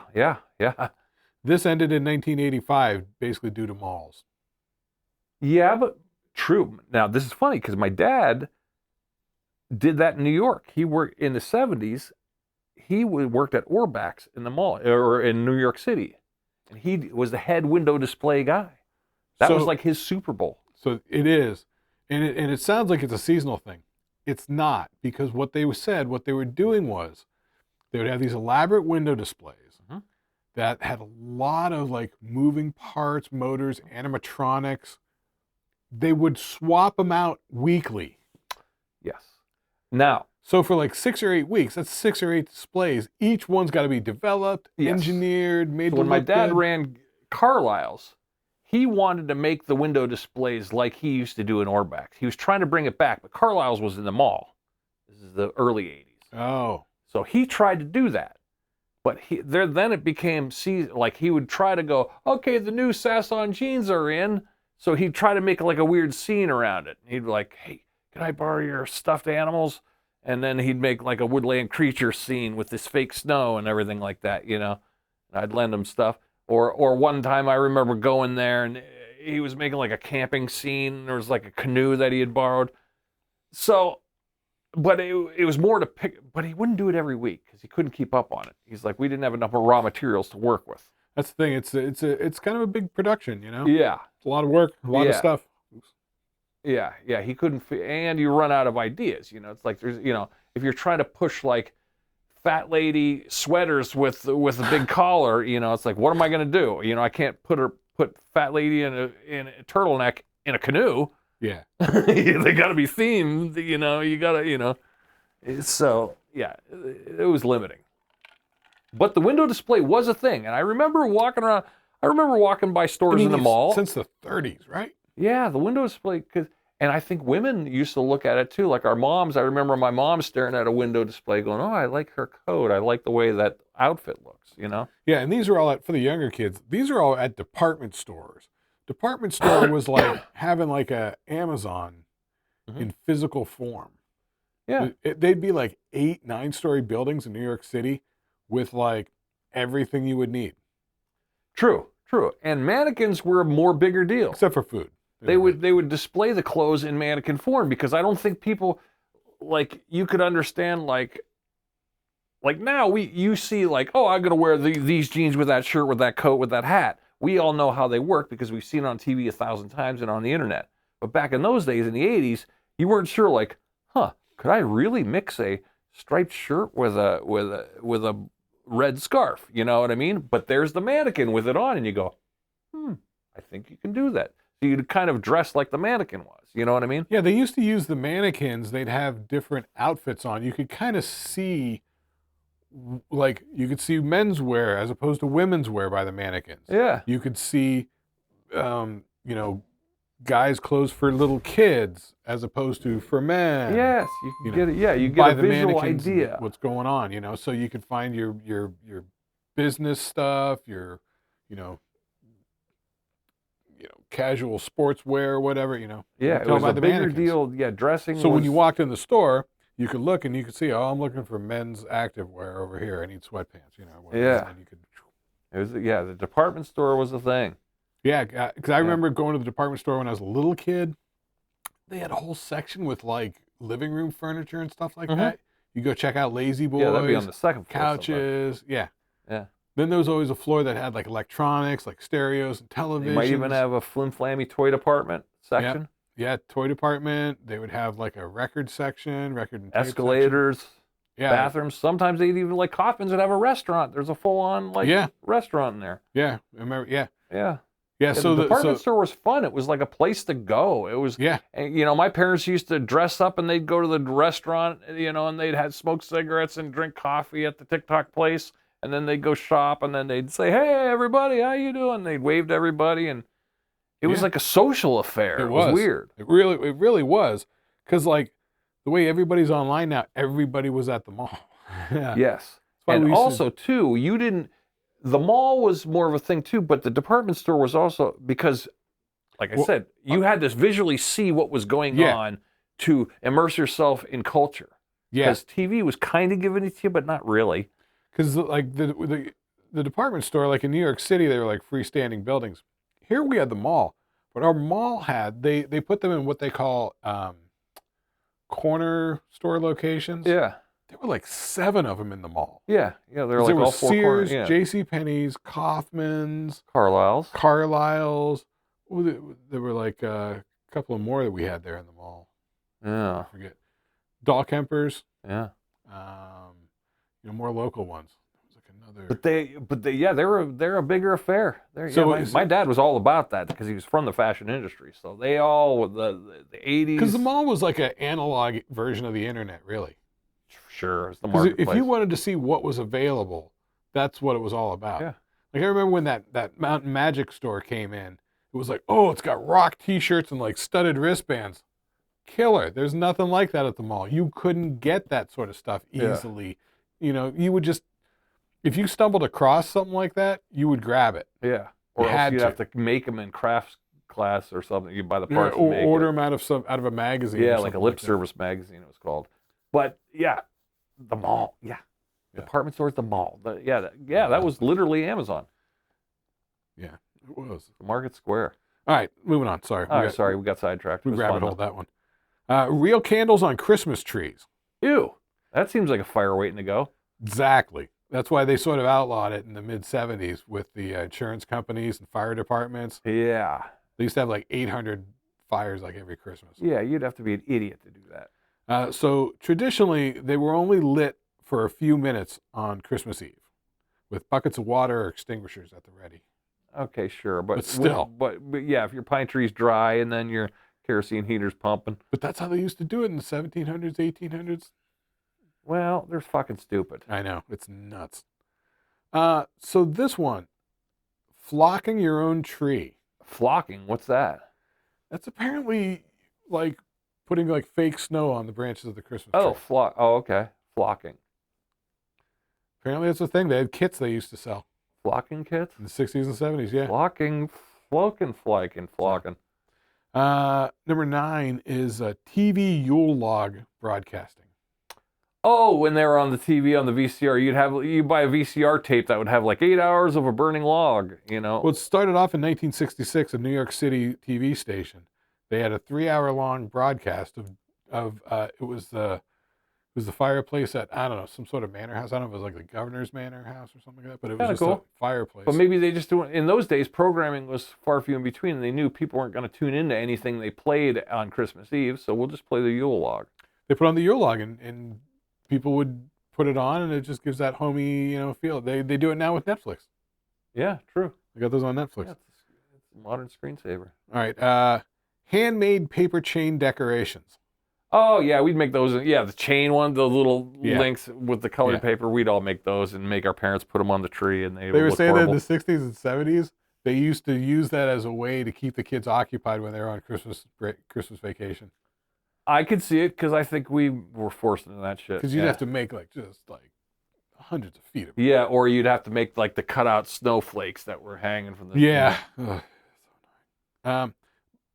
This ended in 1985, basically due to malls. Yeah, but true. Now, this is funny because my dad did that in New York. He worked in the 70s. He worked at Orbach's in the mall, or in New York City. And he was the head window display guy. That was like his Super Bowl. So it is. And it sounds like it's a seasonal thing. It's not, because what they were doing was they would have these elaborate window displays that had a lot of like moving parts, motors, animatronics. They would swap them out weekly. Yes. Now, so for like 6 or 8 weeks, that's 6 or 8 displays. Each one's got to be developed, engineered, made to look good. When my dad ran Carlisle's, he wanted to make the window displays like he used to do in Orbach's. He was trying to bring it back, but Carlisle's was in the mall. This is the early 80s. Oh. So he tried to do that. But then it became, like he would try to go, okay, the new Sasson jeans are in. So he'd try to make like a weird scene around it. He'd be like, hey, can I borrow your stuffed animals? And then he'd make like a woodland creature scene with this fake snow and everything like that, you know. I'd lend him stuff. Or one time I remember going there and he was making like a camping scene. There was like a canoe that he had borrowed. So, but it was more to pick, but he wouldn't do it every week because he couldn't keep up on it. He's like, we didn't have enough raw materials to work with. That's the thing. It's kind of a big production, you know? Yeah. It's a lot of work, a lot of stuff. Yeah, he couldn't, and you run out of ideas, you know. It's like there's, you know, if you're trying to push like fat lady sweaters with a big collar, you know, it's like, what am I going to do? You know, I can't put fat lady in a turtleneck in a canoe. Yeah. They got to be themed, you know. You got to, you know. So yeah, it was limiting. But the window display was a thing, and I remember walking around. I remember walking by stores in the mall since the 30s, right? Yeah, the window display, and I think women used to look at it too. Like our moms, I remember my mom staring at a window display going, oh, I like her coat. I like the way that outfit looks, you know? Yeah, and these are all for the younger kids, these are all at department stores. Department store was like having like a Amazon in physical form. Yeah. They'd be like 8, 9-story buildings in New York City with like everything you would need. True. And mannequins were a more bigger deal. Except for food. They would display the clothes in mannequin form because I don't think people, like, you could understand, like now you see like, oh, I'm going to wear these jeans with that shirt, with that coat, with that hat. We all know how they work because we've seen it on TV 1,000 times and on the internet. But back in those days, in the 80s, you weren't sure, like, could I really mix a striped shirt with a red scarf? You know what I mean? But there's the mannequin with it on, and you go, I think you can do that. So you'd kind of dress like the mannequin was. You know what I mean? Yeah, they used to use the mannequins. They'd have different outfits on. You could kind of see, like, you could see men's wear as opposed to women's wear by the mannequins. Yeah. You could see, guys' clothes for little kids as opposed to for men. Yes, you can get it. Yeah, you get a visual idea. What's going on, you know? So you could find your business stuff, your, casual sportswear, whatever, Yeah, it was a bigger deal. Yeah, dressing. So when you walked in the store, you could look and you could see, oh, I'm looking for men's activewear over here. I need sweatpants, Yeah. And you could... It was, the department store was a thing. Yeah, because I remember going to the department store when I was a little kid. They had a whole section with like living room furniture and stuff like that. You go check out Lazy Boys. Yeah, that'd be on the second floor. Couches. Yeah. Then there was always a floor that had like electronics, like stereos and televisions. You might even have a flim-flammy toy department section. Yeah, toy department. They would have like a record section, record and tape escalators. Section. Yeah. Bathrooms. Sometimes they'd even, like Kaufman's would have a restaurant. There's a full-on restaurant in there. Yeah, I remember. Yeah. Yeah. Yeah, Yeah, so the department store was fun. It was like a place to go. It was, yeah, you know, my parents used to dress up and they'd go to the restaurant, you know, and they'd have smoke cigarettes and drink coffee at the TikTok place, and then they'd go shop, and then they'd say, "Hey, everybody, how you doing?" They'd wave to everybody, and it was Yeah. like a social affair. It was weird. It really was. Because, like, the way everybody's online now, everybody was at the mall. Yeah. Yes, why and we used to- also too, you didn't. The mall was more of a thing too, but the department store was also because, like I said, you had to visually see what was going Yeah. on to immerse yourself in culture. Yeah. Because TV was kind of giving it to you, but not really. Because, like, the department store, like in New York City, they were like freestanding buildings. Here we had the mall. But our mall had, they put them in what they call corner store locations. Yeah, There were like 7 of them in the mall. yeah. They're like There all was four Sears, corners. Yeah. JCPenney's, Kaufman's, Carlisle's. Carlisle's. There were like a couple of more that we had there in the mall. Yeah, I forget. Dahlkemper's. yeah. More local ones. There was like another. But they're a bigger affair. So My dad was all about that because he was from the fashion industry. So they all the 80s. Because the mall was like an analog version of the internet, really. Sure, it's the 'Cause marketplace. if you wanted to see what was available, that's what it was all about. Yeah. Like I remember when that Mountain Magic store came in, it was like, oh, it's got rock T-shirts and like studded wristbands. Killer. There's nothing like that at the mall. You couldn't get that sort of stuff easily. You know, you would just, if you stumbled across something like that, you would grab it. Yeah. Or else you'd have to make them in crafts class or something. You buy the parts. Or and make order it. them out of a magazine. Yeah, or like a something lip that. service magazine it was called. But yeah, the mall. Yeah. Department stores, the mall. That was literally Amazon. Yeah, it was. The Market Square. All right, moving on. Sorry. Sorry, we got sidetracked. We It was rabbit fun, holed that one. Real candles on Christmas trees. though. Ew. That seems like a fire waiting to go. Exactly. That's why they sort of outlawed it in the mid 70s with the insurance companies and fire departments. Yeah. They used to have like 800 fires like every Christmas. Yeah, you'd have to be an idiot to do that. So traditionally, they were only lit for a few minutes on Christmas Eve with buckets of water or extinguishers at the ready. Okay, sure. But still. But yeah, if your pine tree's dry and then your kerosene heater's pumping. But that's how they used to do it in the 1700s, 1800s. Well, they're fucking stupid. I know. It's nuts. So this one, flocking your own tree. Flocking, what's that? That's apparently like putting like fake snow on the branches of the Christmas tree. Oh, okay. Flocking. Apparently that's a thing. They had kits they used to sell Flocking kits? in the 60s and 70s, yeah. Flocking. Number 9 is TV Yule log broadcasting. Oh, when they were on the TV on the VCR, you'd buy a VCR tape that would have like 8 hours of a burning log, you know? Well, it started off in 1966, a New York City TV station. They had a 3-hour-long broadcast of it was the fireplace at, I don't know, some sort of manor house. I don't know if it was like the governor's manor house or something like that, but it was just cool. a fireplace. But maybe they just do it. In those days, programming was far few in between, and they knew people weren't going to tune into anything they played on Christmas Eve, so we'll just play the Yule log. They put on the Yule log, and people would put it on, and it just gives that homey, feel. They do it now with Netflix. Yeah, true. They got those on Netflix. Yeah, it's a modern screensaver. All right. Handmade paper chain decorations. Oh, yeah, we'd make those. Yeah, the chain one, the little Yeah. links with the colored Yeah. paper, we'd all make those and make our parents put them on the tree, and they They would were look saying horrible. that in the 60s and 70s, they used to use that as a way to keep the kids occupied when they were on Christmas vacation. I could see it because I think we were forced into that shit. Because you'd have to make just hundreds of feet of it. Yeah, or you'd have to make like the cutout snowflakes that were hanging from the Yeah. Ugh, so annoying.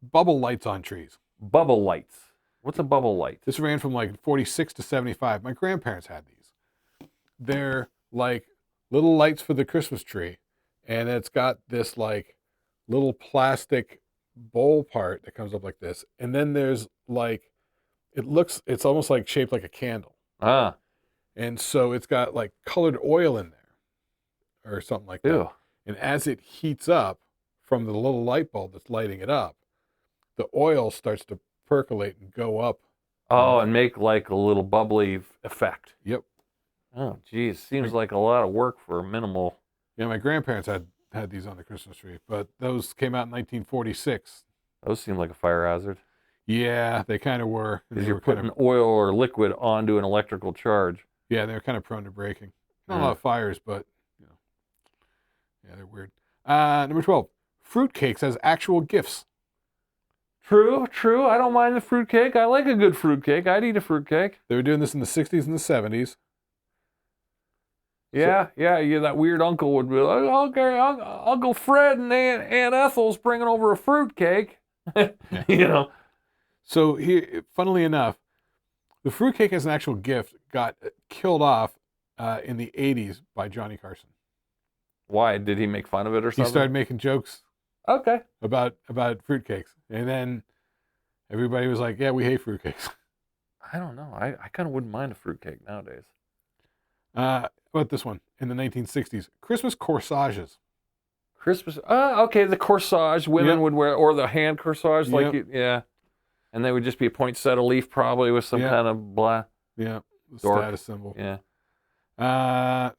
Bubble lights on trees. Bubble lights. What's a bubble light? This ran from like 46 to 75. My grandparents had these. They're like little lights for the Christmas tree. And it's got this like little plastic bowl part that comes up like this. And then there's like, it's almost like shaped like a candle. Ah, And so it's got like colored oil in there or something like that. ew. And as it heats up from the little light bulb that's lighting it up, the oil starts to percolate and go up. Oh, and make like a little bubbly effect. Yep. Oh, geez. Seems like a lot of work for minimal. Yeah, my grandparents had had these on the Christmas tree, but those came out in 1946. Those seem like a fire hazard. Yeah, they kind of were. Because you're putting oil or liquid onto an electrical charge. Yeah, they were kind of prone to breaking. Not a Yeah. lot of fires, but yeah, they're weird. Number 12, fruitcakes as actual gifts. True. I don't mind the fruitcake. I like a good fruitcake. I'd eat a fruitcake. They were doing this in the 60s and the 70s. Yeah, that weird uncle would be like, okay, Uncle Fred and Aunt Ethel's bringing over a fruitcake. So here, funnily enough, the fruitcake as an actual gift got killed off in the 80s by Johnny Carson. Why? Did he make fun of it or something? He started making jokes Okay. about fruitcakes. And then everybody was like, yeah, we hate fruitcakes. I don't know. I kind of wouldn't mind a fruitcake nowadays. How about this one? In the 1960s, Christmas corsages. Christmas. Okay, the corsage women Yep. would wear, or the hand corsage, like Yep. yeah, and they would just be a poinsettia leaf, probably with some Yep. kind of blah. Yeah, the Dork. status symbol. Yeah.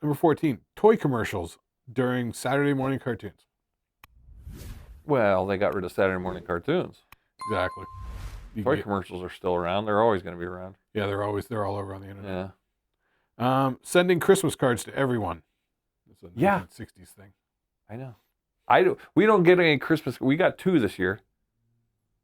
Number 14, toy commercials during Saturday morning cartoons. Well, they got rid of Saturday morning cartoons. Exactly. Toy commercials are still around. They're always going to be around. Yeah, they're all over on the internet. Yeah. Sending Christmas cards to everyone. It's a Yeah. 1960s thing. I know. We don't get any Christmas. We got 2 this year.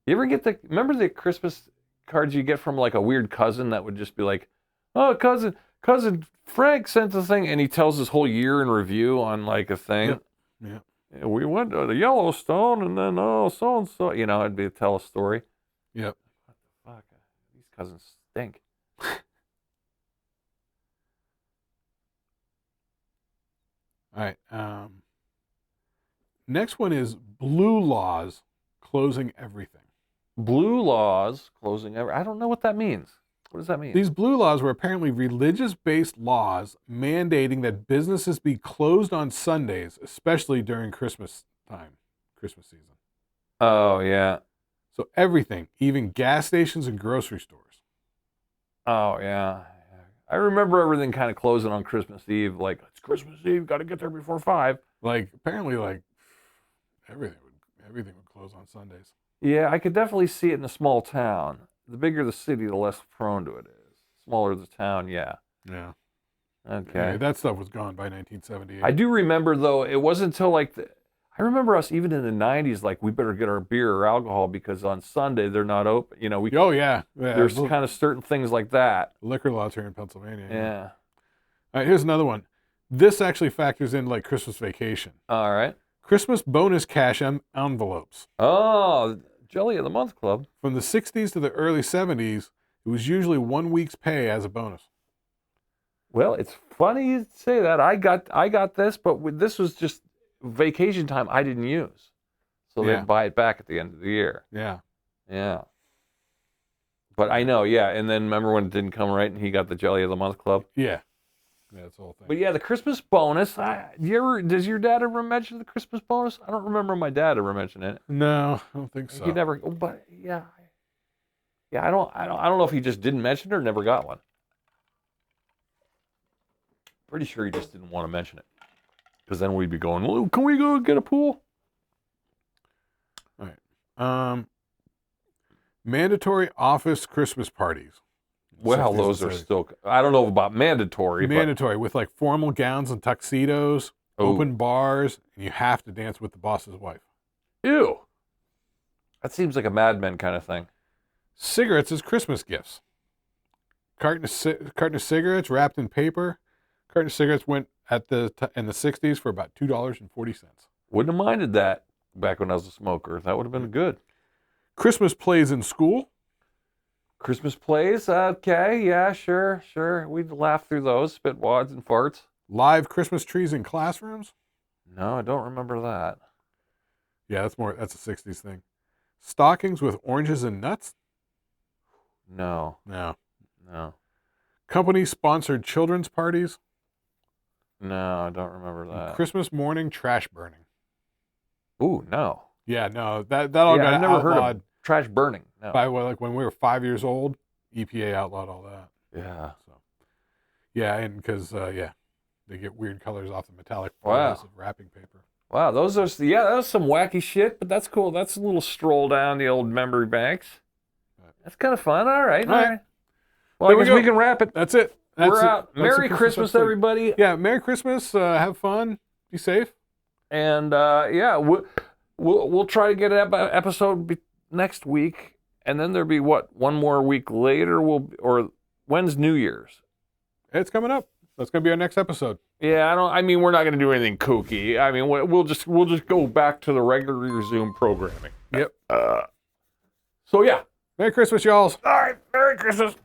You ever get remember the Christmas cards you get from like a weird cousin that would just be like, oh, cousin Frank sent the thing, and he tells his whole year in review on like a thing. Yeah. Yeah, we went to the Yellowstone, and then so and so. It'd be tell a story. Yep. What the fuck? These cousins stink. All right. Next one is blue laws closing everything. Blue laws closing I don't know what that means. What does that mean? These blue laws were apparently religious-based laws mandating that businesses be closed on Sundays, especially during Christmas season. Oh, yeah. So everything, even gas stations and grocery stores. Oh, yeah. I remember everything kind of closing on Christmas Eve. Like, it's Christmas Eve, got to get there before 5. Like, apparently, like, everything would close on Sundays. Yeah, I could definitely see it in a small town. The bigger the city, the less prone to it is. Smaller the town, yeah. Yeah. Okay. Anyway, that stuff was gone by 1978. I do remember, though, it wasn't until like I remember us even in the 90s, like, we better get our beer or alcohol because on Sunday they're not open. Oh, yeah. There's kind of certain things like that. Liquor laws here in Pennsylvania. Yeah. All right, here's another one. This actually factors in like Christmas vacation. All right. Christmas bonus cash envelopes. Oh, Jelly of the Month Club. From the 60s to the early 70s, it was usually 1 week's pay as a bonus. Well, it's funny you say that. I got this, but this was just vacation time I didn't use. So Yeah. they'd buy it back at the end of the year. Yeah. Yeah. But I know, yeah. And then remember when it didn't come right and he got the Jelly of the Month Club? Yeah. Yeah, that's the whole thing. But yeah, the Christmas bonus. Does your dad ever mention the Christmas bonus? I don't remember my dad ever mentioning it. No, I don't think so. He never. But yeah, I don't know if he just didn't mention it or never got one. Pretty sure he just didn't want to mention it, because then we'd be going, well, can we go get a pool? All right. Mandatory office Christmas parties. Well, those are still. I don't know about mandatory. Mandatory with like formal gowns and tuxedos, Oh. open bars, and you have to dance with the boss's wife. But, ew. That seems like a Mad Men kind of thing. Cigarettes as Christmas gifts. Carton of cigarettes wrapped in paper. Carton of cigarettes went in the 60s for about $2.40. Wouldn't have minded that back when I was a smoker. That would have been good. Christmas plays in school. Christmas plays, okay, yeah, sure. We'd laugh through those, spit wads and farts. Live Christmas trees in classrooms. No, I don't remember that. Yeah, that's a 60s thing. Stockings with oranges and nuts. No. No. Company-sponsored children's parties. No, I don't remember that. Christmas morning trash burning. Ooh, no. Yeah, no, that all got I've never outlawed heard of trash burning. No. by like when we were 5 years old. EPA outlawed all that. Yeah. So, yeah, and because they get weird colors off the metallic Wow. photos of wrapping paper. Wow, that was some wacky shit, but that's cool. That's a little stroll down the old memory banks. That's kind of fun. All right. Well, I guess we can wrap it. That's it. We're out. Merry Christmas, everybody. Yeah, Merry Christmas. Have fun. Be safe. And we'll try to get an episode next week, and then there'll be one more week later. When's New Year's? It's coming up. That's gonna be our next episode. Yeah, we're not gonna do anything kooky. I mean, we'll just go back to the regularly resumed programming. Yep. So yeah. Merry Christmas, y'all. All right. Merry Christmas.